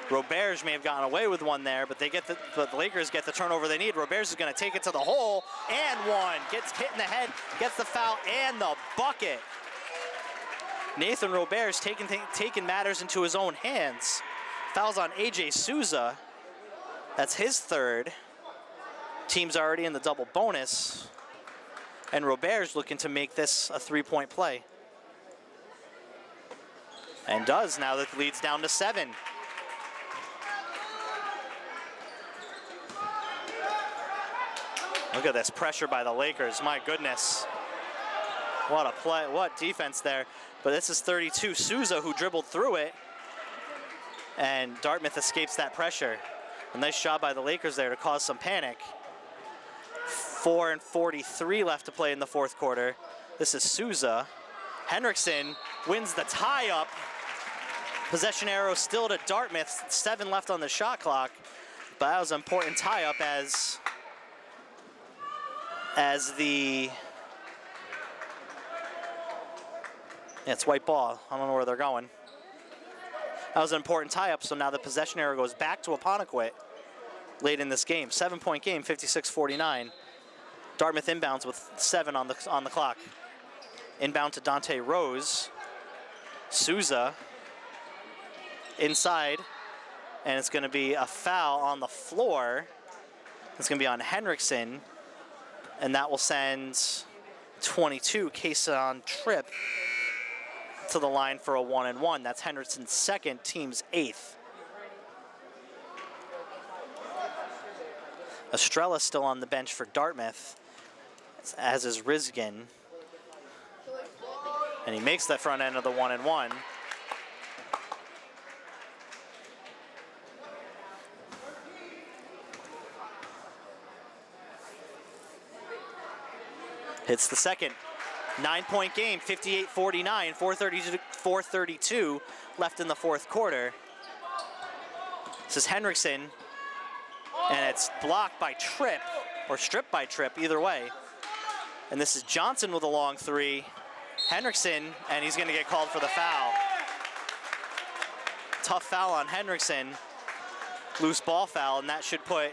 Roberge may have gotten away with one there, but the Lakers get the turnover they need. Roberge is going to take it to the hole, and one. Gets hit in the head, gets the foul, and the bucket. Nathan Roberge taking matters into his own hands. Fouls on A.J. Souza. That's his third. Team's already in the double bonus. And Roberge looking to make this a three-point play. And does, now that the lead's down to 7. Look at this pressure by the Lakers, my goodness. What a play, what defense there. But this is 32, Souza, who dribbled through it. And Dartmouth escapes that pressure. A nice job by the Lakers there to cause some panic. 4:43 left to play in the fourth quarter. This is Souza. Henriksen wins the tie-up. Possession arrow still to Dartmouth. 7 left on the shot clock. But that was an important tie-up as the... Yeah, it's white ball. I don't know where they're going. That was an important tie-up, so now the possession arrow goes back to Apponequet late in this game. 7-point game, 56-49. Dartmouth inbounds with 7 on the clock. Inbound to Dante Rose. Souza. inside, and it's going to be a foul on the floor. It's going to be on Henriksen, and that will send 22, Kason Tripp, to the line for a 1-and-1. That's Henriksen's second, team's 8th. Estrella still on the bench for Dartmouth, as is Rizgen. And he makes the front end of the 1-and-1. Hits the second. 9-point game, 58-49, 4:32 left in the fourth quarter. This is Henriksen, and it's blocked by Tripp, or stripped by Tripp, either way. And this is Johnson with a long three. Henriksen, and he's going to get called for the foul. Tough foul on Henriksen. Loose ball foul, and that should put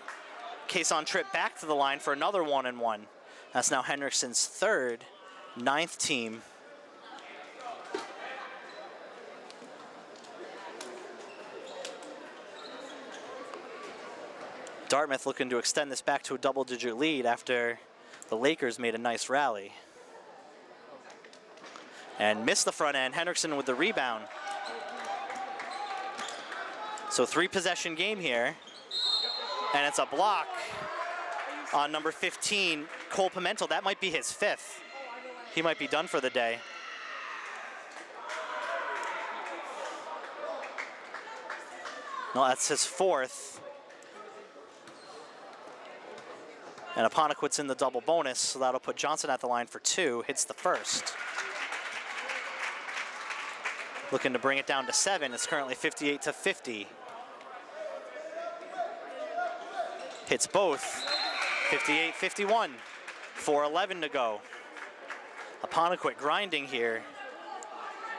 Kason Tripp back to the line for another 1-and-1. That's now Henriksen's third, 9th team. Dartmouth looking to extend this back to a double-digit lead after the Lakers made a nice rally. And missed the front end. Henriksen with the rebound. So 3-possession game here. And it's a block on number 15, Cole Pimentel. That might be his 5th. He might be done for the day. No, that's his 4th. And Apponequet's in the double bonus, so that'll put Johnson at the line for 2. Hits the first. Looking to bring it down to 7. It's currently 58-50. Hits both. 58-51. 4:11 to go. Apponequet grinding here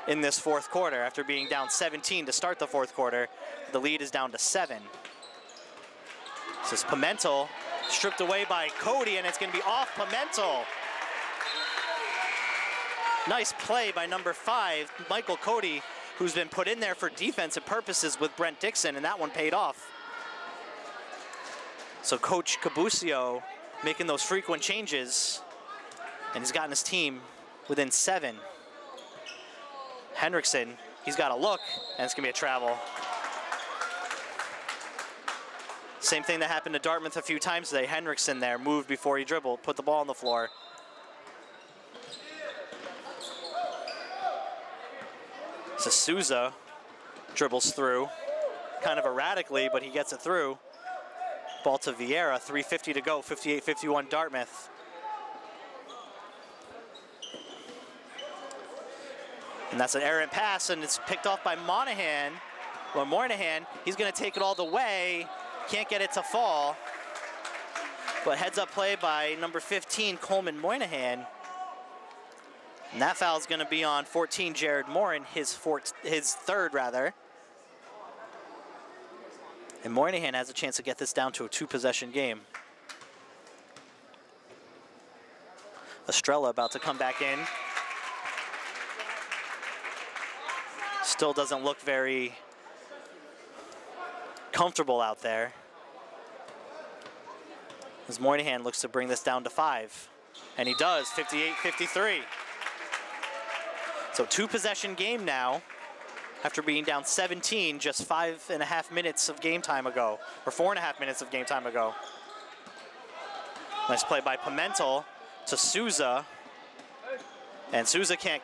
in this fourth quarter after being down 17 to start the fourth quarter. The lead is down to 7. This is Pimentel, stripped away by Cody, and it's going to be off Pimentel. Nice play by number 5, Michael Cody, who's been put in there for defensive purposes with Brent Dixon, and that one paid off. So Coach Cabusio making those frequent changes, and he's gotten his team within 7. Henriksen, he's got a look, and it's going to be a travel. Same thing that happened to Dartmouth a few times today. Henriksen there moved before he dribbled, put the ball on the floor. So Souza dribbles through, kind of erratically, but he gets it through. Ball to Vieira, 3:50 to go, 58-51 Dartmouth. And that's an errant pass, and it's picked off by Moynihan. Well, Moynihan, he's going to take it all the way. Can't get it to fall. But heads up play by number 15, Coleman Moynihan. And that foul is going to be on 14, Jared Morin, his third rather. And Moynihan has a chance to get this down to a 2-possession game. Estrella about to come back in. Still doesn't look very comfortable out there, as Moynihan looks to bring this down to 5. And he does, 58-53. So 2-possession game now, after being down 17 just 5.5 minutes of game time ago, or 4.5 minutes of game time ago. Nice play by Pimentel to Souza, and Souza can't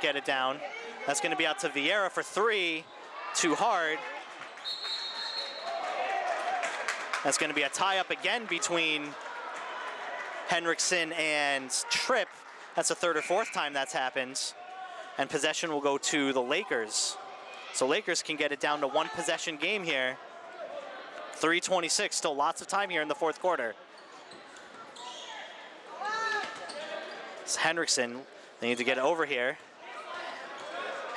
get it down. That's going to be out to Vieira for 3, too hard. That's going to be a tie-up again between Henriksen and Tripp. That's the 3rd or 4th time that's happened. And possession will go to the Lakers. So Lakers can get it down to 1-possession game here. 3:26, still lots of time here in the fourth quarter. It's Henriksen, they need to get it over here.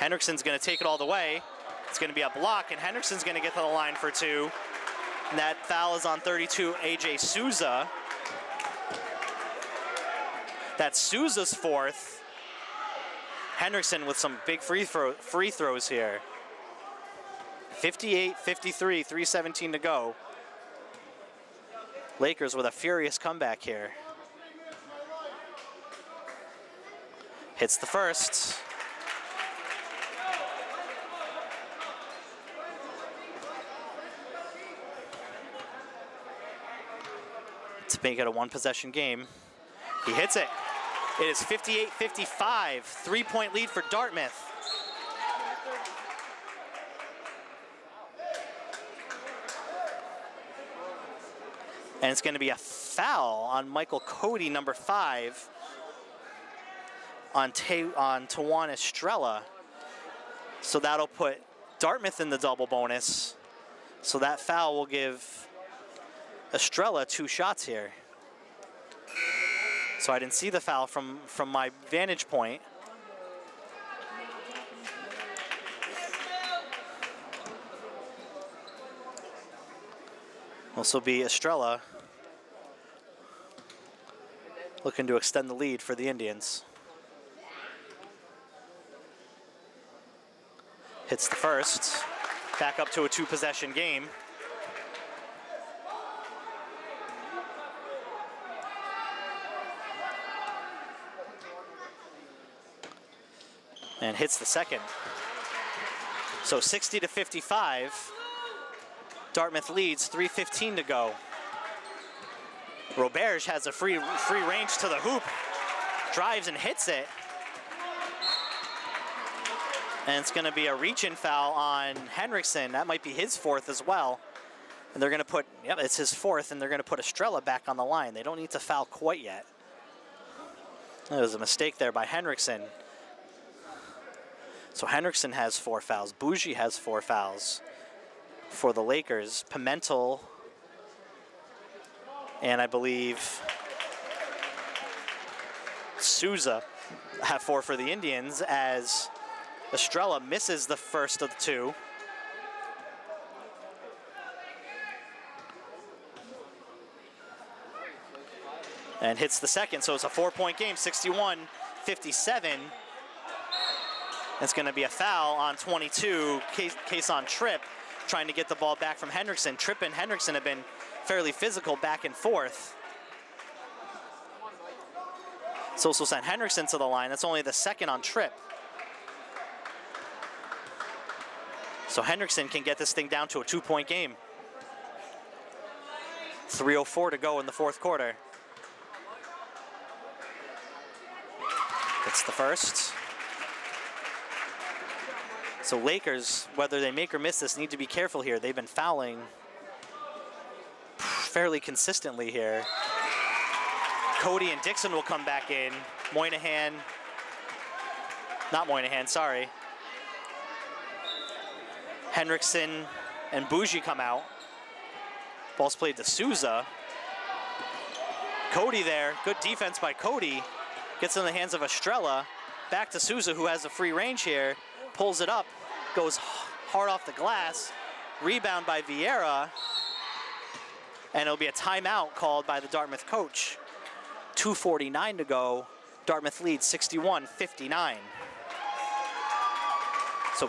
Henriksen's going to take it all the way. It's going to be a block, and Henriksen's going to get to the line for 2. And that foul is on 32, A.J. Souza. That's Souza's 4th. Henriksen with some big free throws here. 58-53, 3:17 to go. Lakers with a furious comeback here. Hits the first. To make it a one-possession game. He hits it. It is 58-55, 3-point lead for Dartmouth. And it's going to be a foul on Michael Cody, number 5, on Tawan Estrella. So that'll put Dartmouth in the double bonus. So that foul will give Estrella 2 shots here. So I didn't see the foul from my vantage point. This will be Estrella looking to extend the lead for the Indians. Hits the first. Back up to a 2-possession game. And hits the second. So 60-55. Dartmouth leads, 3:15 to go. Roberge has a free range to the hoop. Drives and hits it. And it's going to be a reach-in foul on Henriksen. That might be his 4th as well. And they're going to put, yep, it's his 4th, and they're going to put Estrella back on the line. They don't need to foul quite yet. There was a mistake there by Henriksen. So Henriksen has 4 fouls. Bougie has 4 fouls for the Lakers. Pimentel and I believe Souza have 4 for the Indians as Estrella misses the first of the 2. And hits the second, so it's a 4-point game, 61-57. It's going to be a foul on 22, case on Tripp, trying to get the ball back from Henriksen. Tripp and Henriksen have been fairly physical back and forth. So this will send Henriksen to the line. That's only the 2nd on Tripp. So Henriksen can get this thing down to a 2-point game. 3:04 to go in the 4th quarter. It's the first. So Lakers, whether they make or miss this, need to be careful here. They've been fouling fairly consistently here. Cody and Dixon will come back in. Sorry. Henriksen and Bougie come out. Ball's played to Souza. Cody there, good defense by Cody. Gets in the hands of Estrella. Back to Souza, who has a free range here. Pulls it up, goes hard off the glass. Rebound by Vieira. And it'll be a timeout called by the Dartmouth coach. 2:49 to go. Dartmouth leads 61-59. So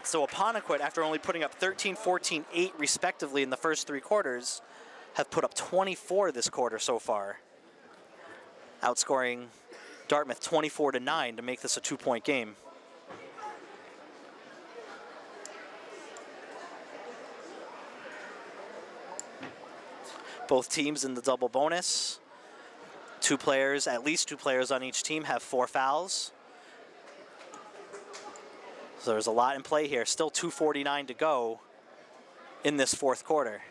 so Apponequet, after only putting up 13, 14, 8 respectively in the first 3 quarters, have put up 24 this quarter so far. Outscoring Dartmouth 24-9 to make this a 2-point game. Both teams in the double bonus. 2 players, at least 2 players on each team have 4 fouls. So there's a lot in play here. Still 2:49 to go in this 4th quarter.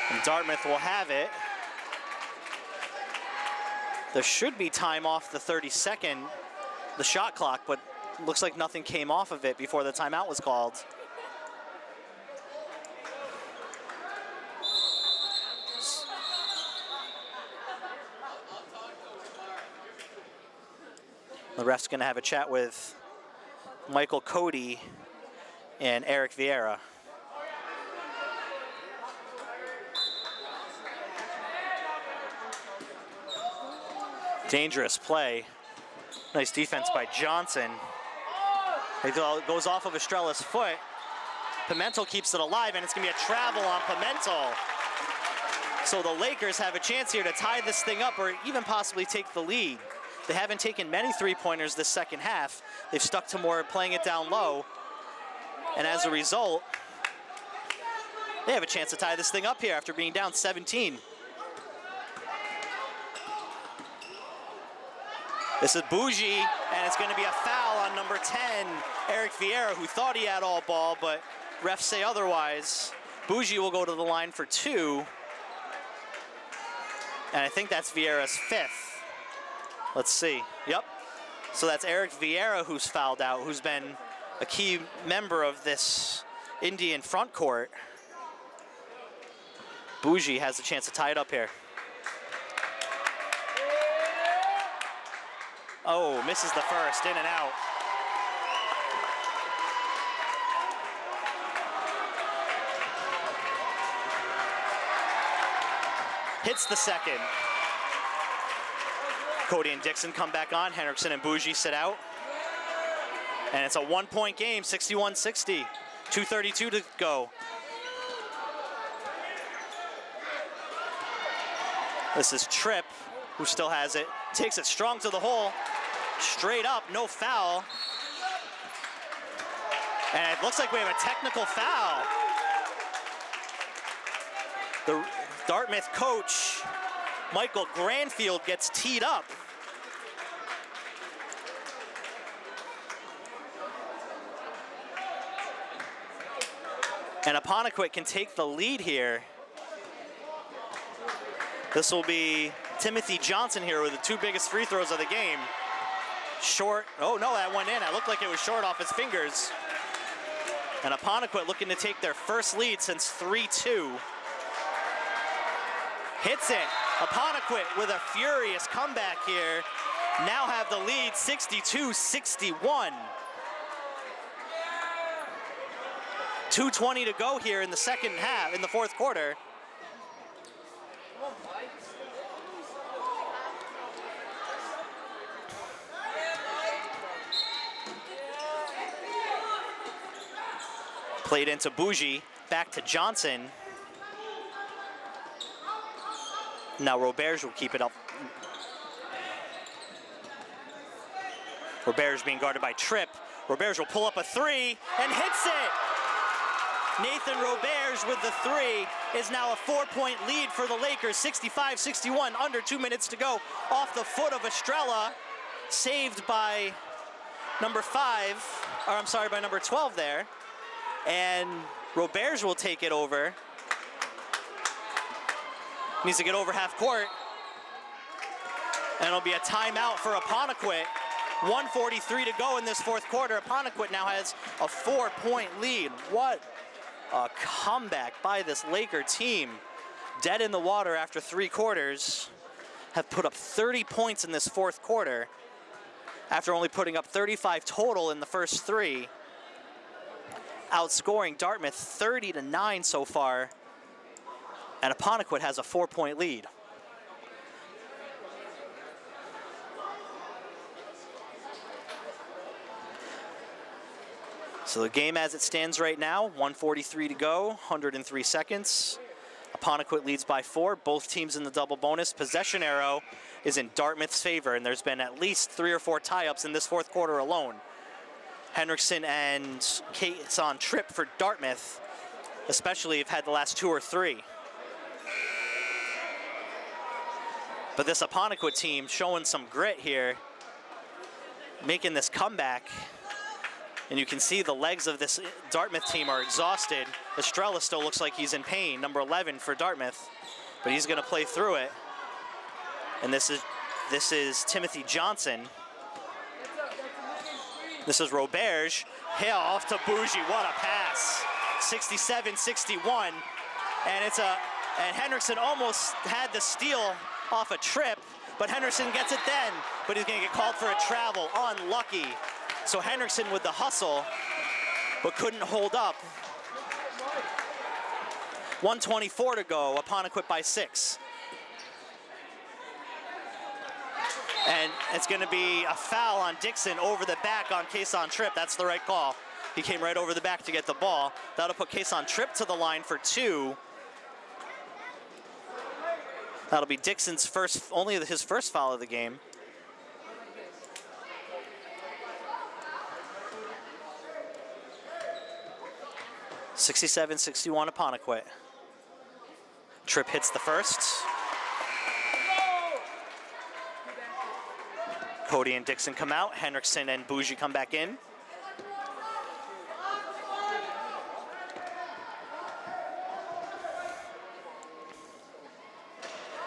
And Dartmouth will have it. There should be time off the 32nd, the shot clock, but looks like nothing came off of it before the timeout was called. The ref's going to have a chat with Michael Cody and Eric Vieira. Dangerous play. Nice defense by Johnson. It goes off of Estrella's foot. Pimentel keeps it alive, and it's going to be a travel on Pimentel. So the Lakers have a chance here to tie this thing up or even possibly take the lead. They haven't taken many three-pointers this second half. They've stuck to more playing it down low. And as a result, they have a chance to tie this thing up here after being down 17. This is Bougie, and it's going to be a foul on number 10, Eric Vieira, who thought he had all ball, but refs say otherwise. Bougie will go to the line for 2. And I think that's Vieira's 5th. Let's see. Yep. So that's Eric Vieira who's fouled out, who's been a key member of this Indian front court. Bougie has a chance to tie it up here. Oh, misses the first, in and out. Hits the second. Cody and Dixon come back on. Henriksen and Bougie sit out. And it's a one-point game, 61-60. 2:32 to go. This is Tripp, who still has it. Takes it strong to the hole. Straight up, no foul. And it looks like we have a technical foul. The Dartmouth coach, Michael Granfield, gets teed up. And Apponequet can take the lead here. This will be Timothy Johnson here with the 2 biggest free throws of the game. Short, oh no, that went in. It looked like it was short off his fingers. And Apponequet looking to take their first lead since 3-2. Hits it. Apponequet with a furious comeback here. Now have the lead 62-61. 2:20 to go here in the second half, in the fourth quarter. Played into Bougie, back to Johnson. Now Roberge will keep it up. Roberge being guarded by Tripp. Roberge will pull up a 3 and hits it. Nathan Roberge with the 3 is now a 4-point lead for the Lakers, 65-61, under 2 minutes to go. Off the foot of Estrella, saved by number 5, or I'm sorry, by number 12 there. And Roberge will take it over. Needs to get over half court. And it'll be a timeout for Apponequet. 1:43 to go in this fourth quarter. Apponequet now has a 4-point lead. What a comeback by this Laker team. Dead in the water after 3 quarters. Have put up 30 points in this fourth quarter after only putting up 35 total in the first 3. Outscoring Dartmouth 30-9 so far. And Apponequet has a 4-point lead. So the game as it stands right now, 1:43 to go, 103 seconds. Apponequet leads by 4, both teams in the double bonus. Possession arrow is in Dartmouth's favor, and there's been at least 3 or 4 tie-ups in this fourth quarter alone. Henriksen and Kason Tripp for Dartmouth, especially have had the last 2 or 3. But this Apponequet team showing some grit here, making this comeback. And you can see the legs of this Dartmouth team are exhausted. Estrella still looks like he's in pain, number 11 for Dartmouth, but he's gonna play through it. And this is Timothy Johnson. This is Roberge. Hill off to Bougie, what a pass. 67-61, and Henriksen almost had the steal off a Tripp, but Henriksen gets it then, but he's gonna get called for a travel, unlucky. So Henriksen with the hustle, but couldn't hold up. 1:24 to go, Apponequet by 6. And it's gonna be a foul on Dixon over the back on Kason Tripp. That's the right call. He came right over the back to get the ball. That'll put Kason Tripp to the line for 2. That'll be Dixon's first, only his first foul of the game. (67-61) Apponequet. Tripp hits the first. Cody and Dixon come out. Henriksen and Bougie come back in.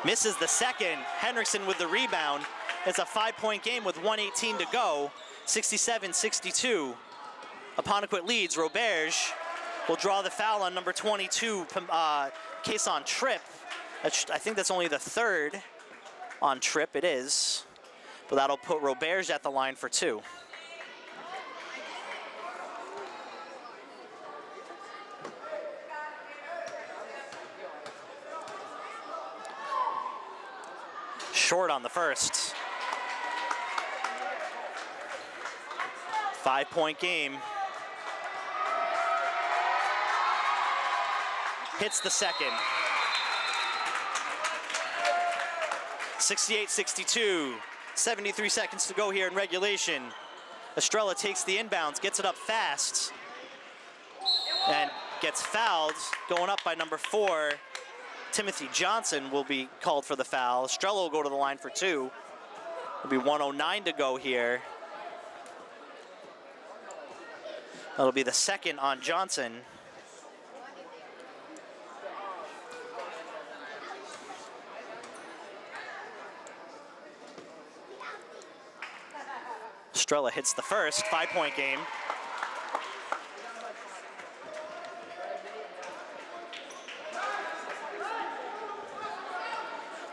Misses the second. Henriksen with the rebound. It's a 5-point game with 1:18 to go. 67-62. Apponequet leads. Roberge will draw the foul on number 22, Kason Tripp. I think that's only the third on Tripp. It is. But that'll put Roberge at the line for 2. Short on the first. 5-point game. Hits the second. 68-62. 73 seconds to go here in regulation. Estrella takes the inbounds, gets it up fast, and gets fouled. Going up by number 4, Timothy Johnson will be called for the foul. Estrella will go to the line for 2. It'll be 1:09 to go here. That'll be the second on Johnson. Estrella hits the first, 5-point game.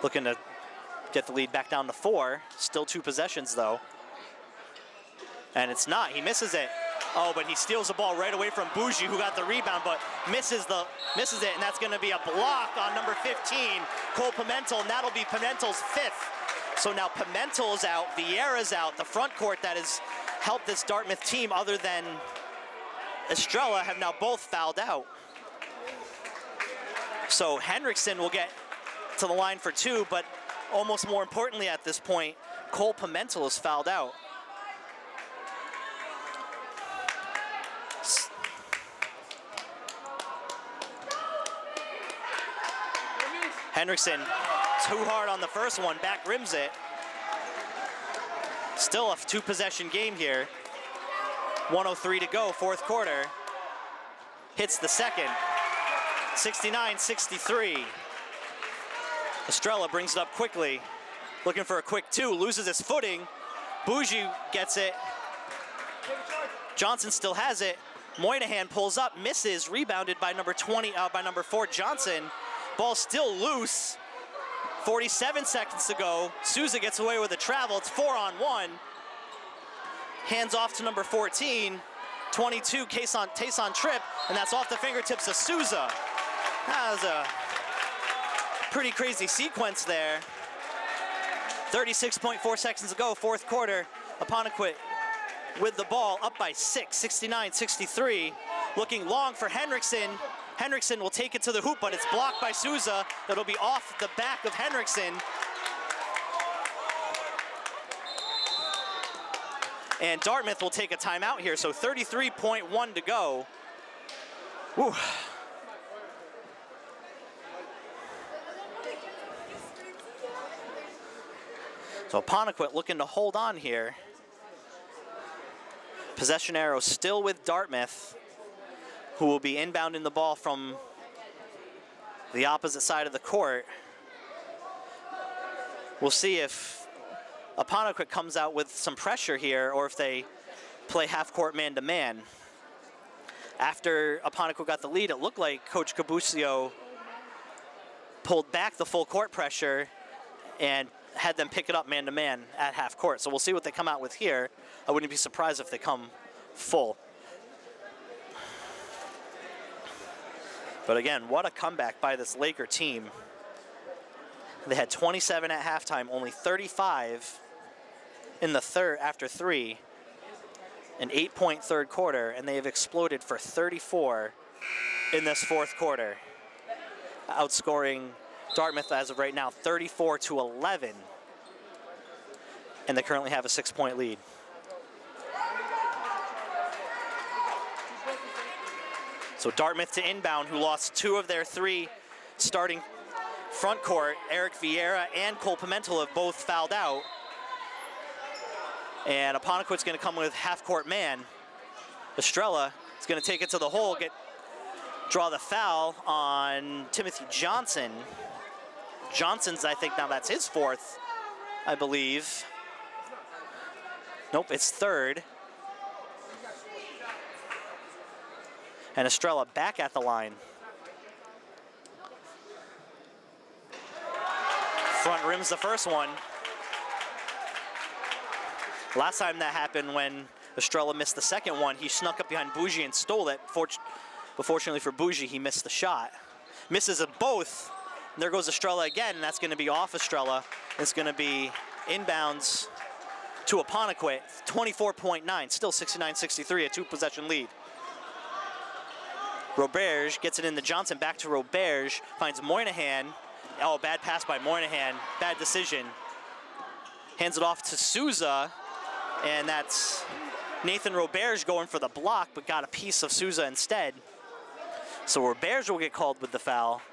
Looking to get the lead back down to 4. Still 2 possessions though. And it's not, he misses it. Oh, but he steals the ball right away from Bougie, who got the rebound, but misses it, and that's gonna be a block on number 15, Cole Pimentel, and that'll be Pimentel's 5th. So now Pimentel's out, Vieira's out. The front court that has helped this Dartmouth team, other than Estrella, have now both fouled out. So Henriksen will get to the line for 2, but almost more importantly at this point, Cole Pimentel is fouled out. Henriksen, too hard on the first one, back rims it. Still a 2-possession game here. 1:03 to go, 4th quarter. Hits the second. 69-63. Estrella brings it up quickly. Looking for a quick 2, loses his footing. Bougie gets it. Johnson still has it. Moynihan pulls up, misses, rebounded by number 4, Johnson. Ball still loose. 47 seconds to go. Souza gets away with a travel. It's 4-on-1. Hands off to number 14. 22, Kason Tripp, and that's off the fingertips of Souza. That was a pretty crazy sequence there. 36.4 seconds to go, 4th quarter. Apponequet with the ball, up by 6, 69-63. Looking long for Henriksen. Henriksen will take it to the hoop, but it's blocked by Souza. It'll be off the back of Henriksen. And Dartmouth will take a timeout here, so 33.1 to go. Whew. So Apponequet looking to hold on here. Possession arrow still with Dartmouth, who will be inbounding the ball from the opposite side of the court. We'll see if Apponequet comes out with some pressure here or if they play half-court man-to-man. After Apponequet got the lead, it looked like Coach Cabusio pulled back the full court pressure and had them pick it up man-to-man at half court. So we'll see what they come out with here. I wouldn't be surprised if they come full. But again, what a comeback by this Laker team. They had 27 at halftime, only 35 in the third after 3. An 8-point third quarter, and they have exploded for 34 in this fourth quarter, outscoring Dartmouth as of right now 34-11, and they currently have a 6-point lead. So Dartmouth to inbound, who lost 2 of their 3 starting front court. Eric Vieira and Cole Pimentel have both fouled out. And Apponequet's going to come with half-court man. Estrella is going to take it to the hole, draw the foul on Timothy Johnson. Johnson's, I think now that's his 4th, I believe. Nope, it's 3rd. And Estrella back at the line. Front rim's the first one. Last time that happened, when Estrella missed the second one, he snuck up behind Bougie and stole it. But fortunately for Bougie, he missed the shot. Misses it both. And there goes Estrella again, and that's going to be off Estrella. It's going to be inbounds to Apponequet. 24.9, still 69-63, a 2-possession lead. Roberge gets it into Johnson, back to Roberge, finds Moynihan. Oh, bad pass by Moynihan, bad decision. Hands it off to Souza, and that's Nathan Roberge going for the block, but got a piece of Souza instead. So Roberge will get called with the foul.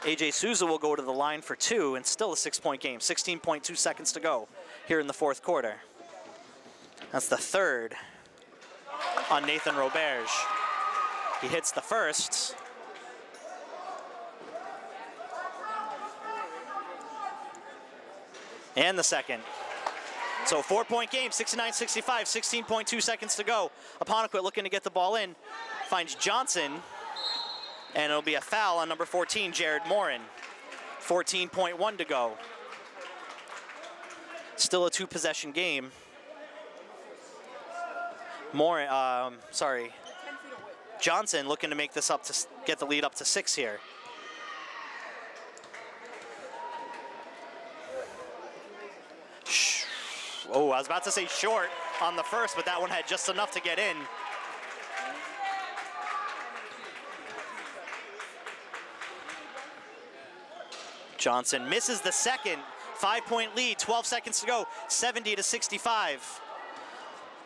AJ Souza will go to the line for 2, and still a 6-point game. 16.2 seconds to go here in the fourth quarter. That's the 3rd on Nathan Roberge. He hits the first. And the second. So 4-point game, 69-65, 16.2 seconds to go. Apponequet looking to get the ball in, finds Johnson, and it'll be a foul on number 14, Jared Morin. 14.1 to go. Still a 2-possession game. Morin, Johnson looking to make this up to get the lead up to 6 here. Oh, I was about to say short on the first, but that one had just enough to get in. Johnson misses the second. 5-point lead, 12 seconds to go, 70-65.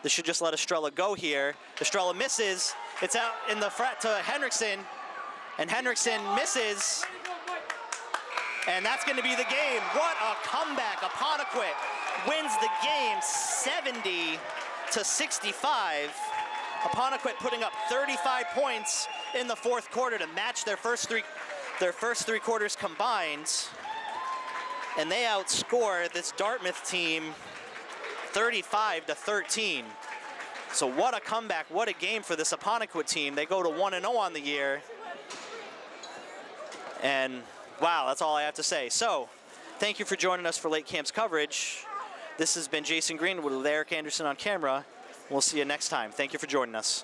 This should just let Estrella go here. Estrella misses. It's out in the front to Henriksen, and Henriksen misses. And that's going to be the game. What a comeback. Apponequet wins the game 70-65. Apponequet putting up 35 points in the fourth quarter to match their first three quarters combined. And they outscore this Dartmouth team 35-13. So what a comeback, what a game for this Apponequet team. They go to 1-0 on the year. And wow, that's all I have to say. So thank you for joining us for Late Camp's coverage. This has been Jason Greenwood with Eric Anderson on camera. We'll see you next time. Thank you for joining us.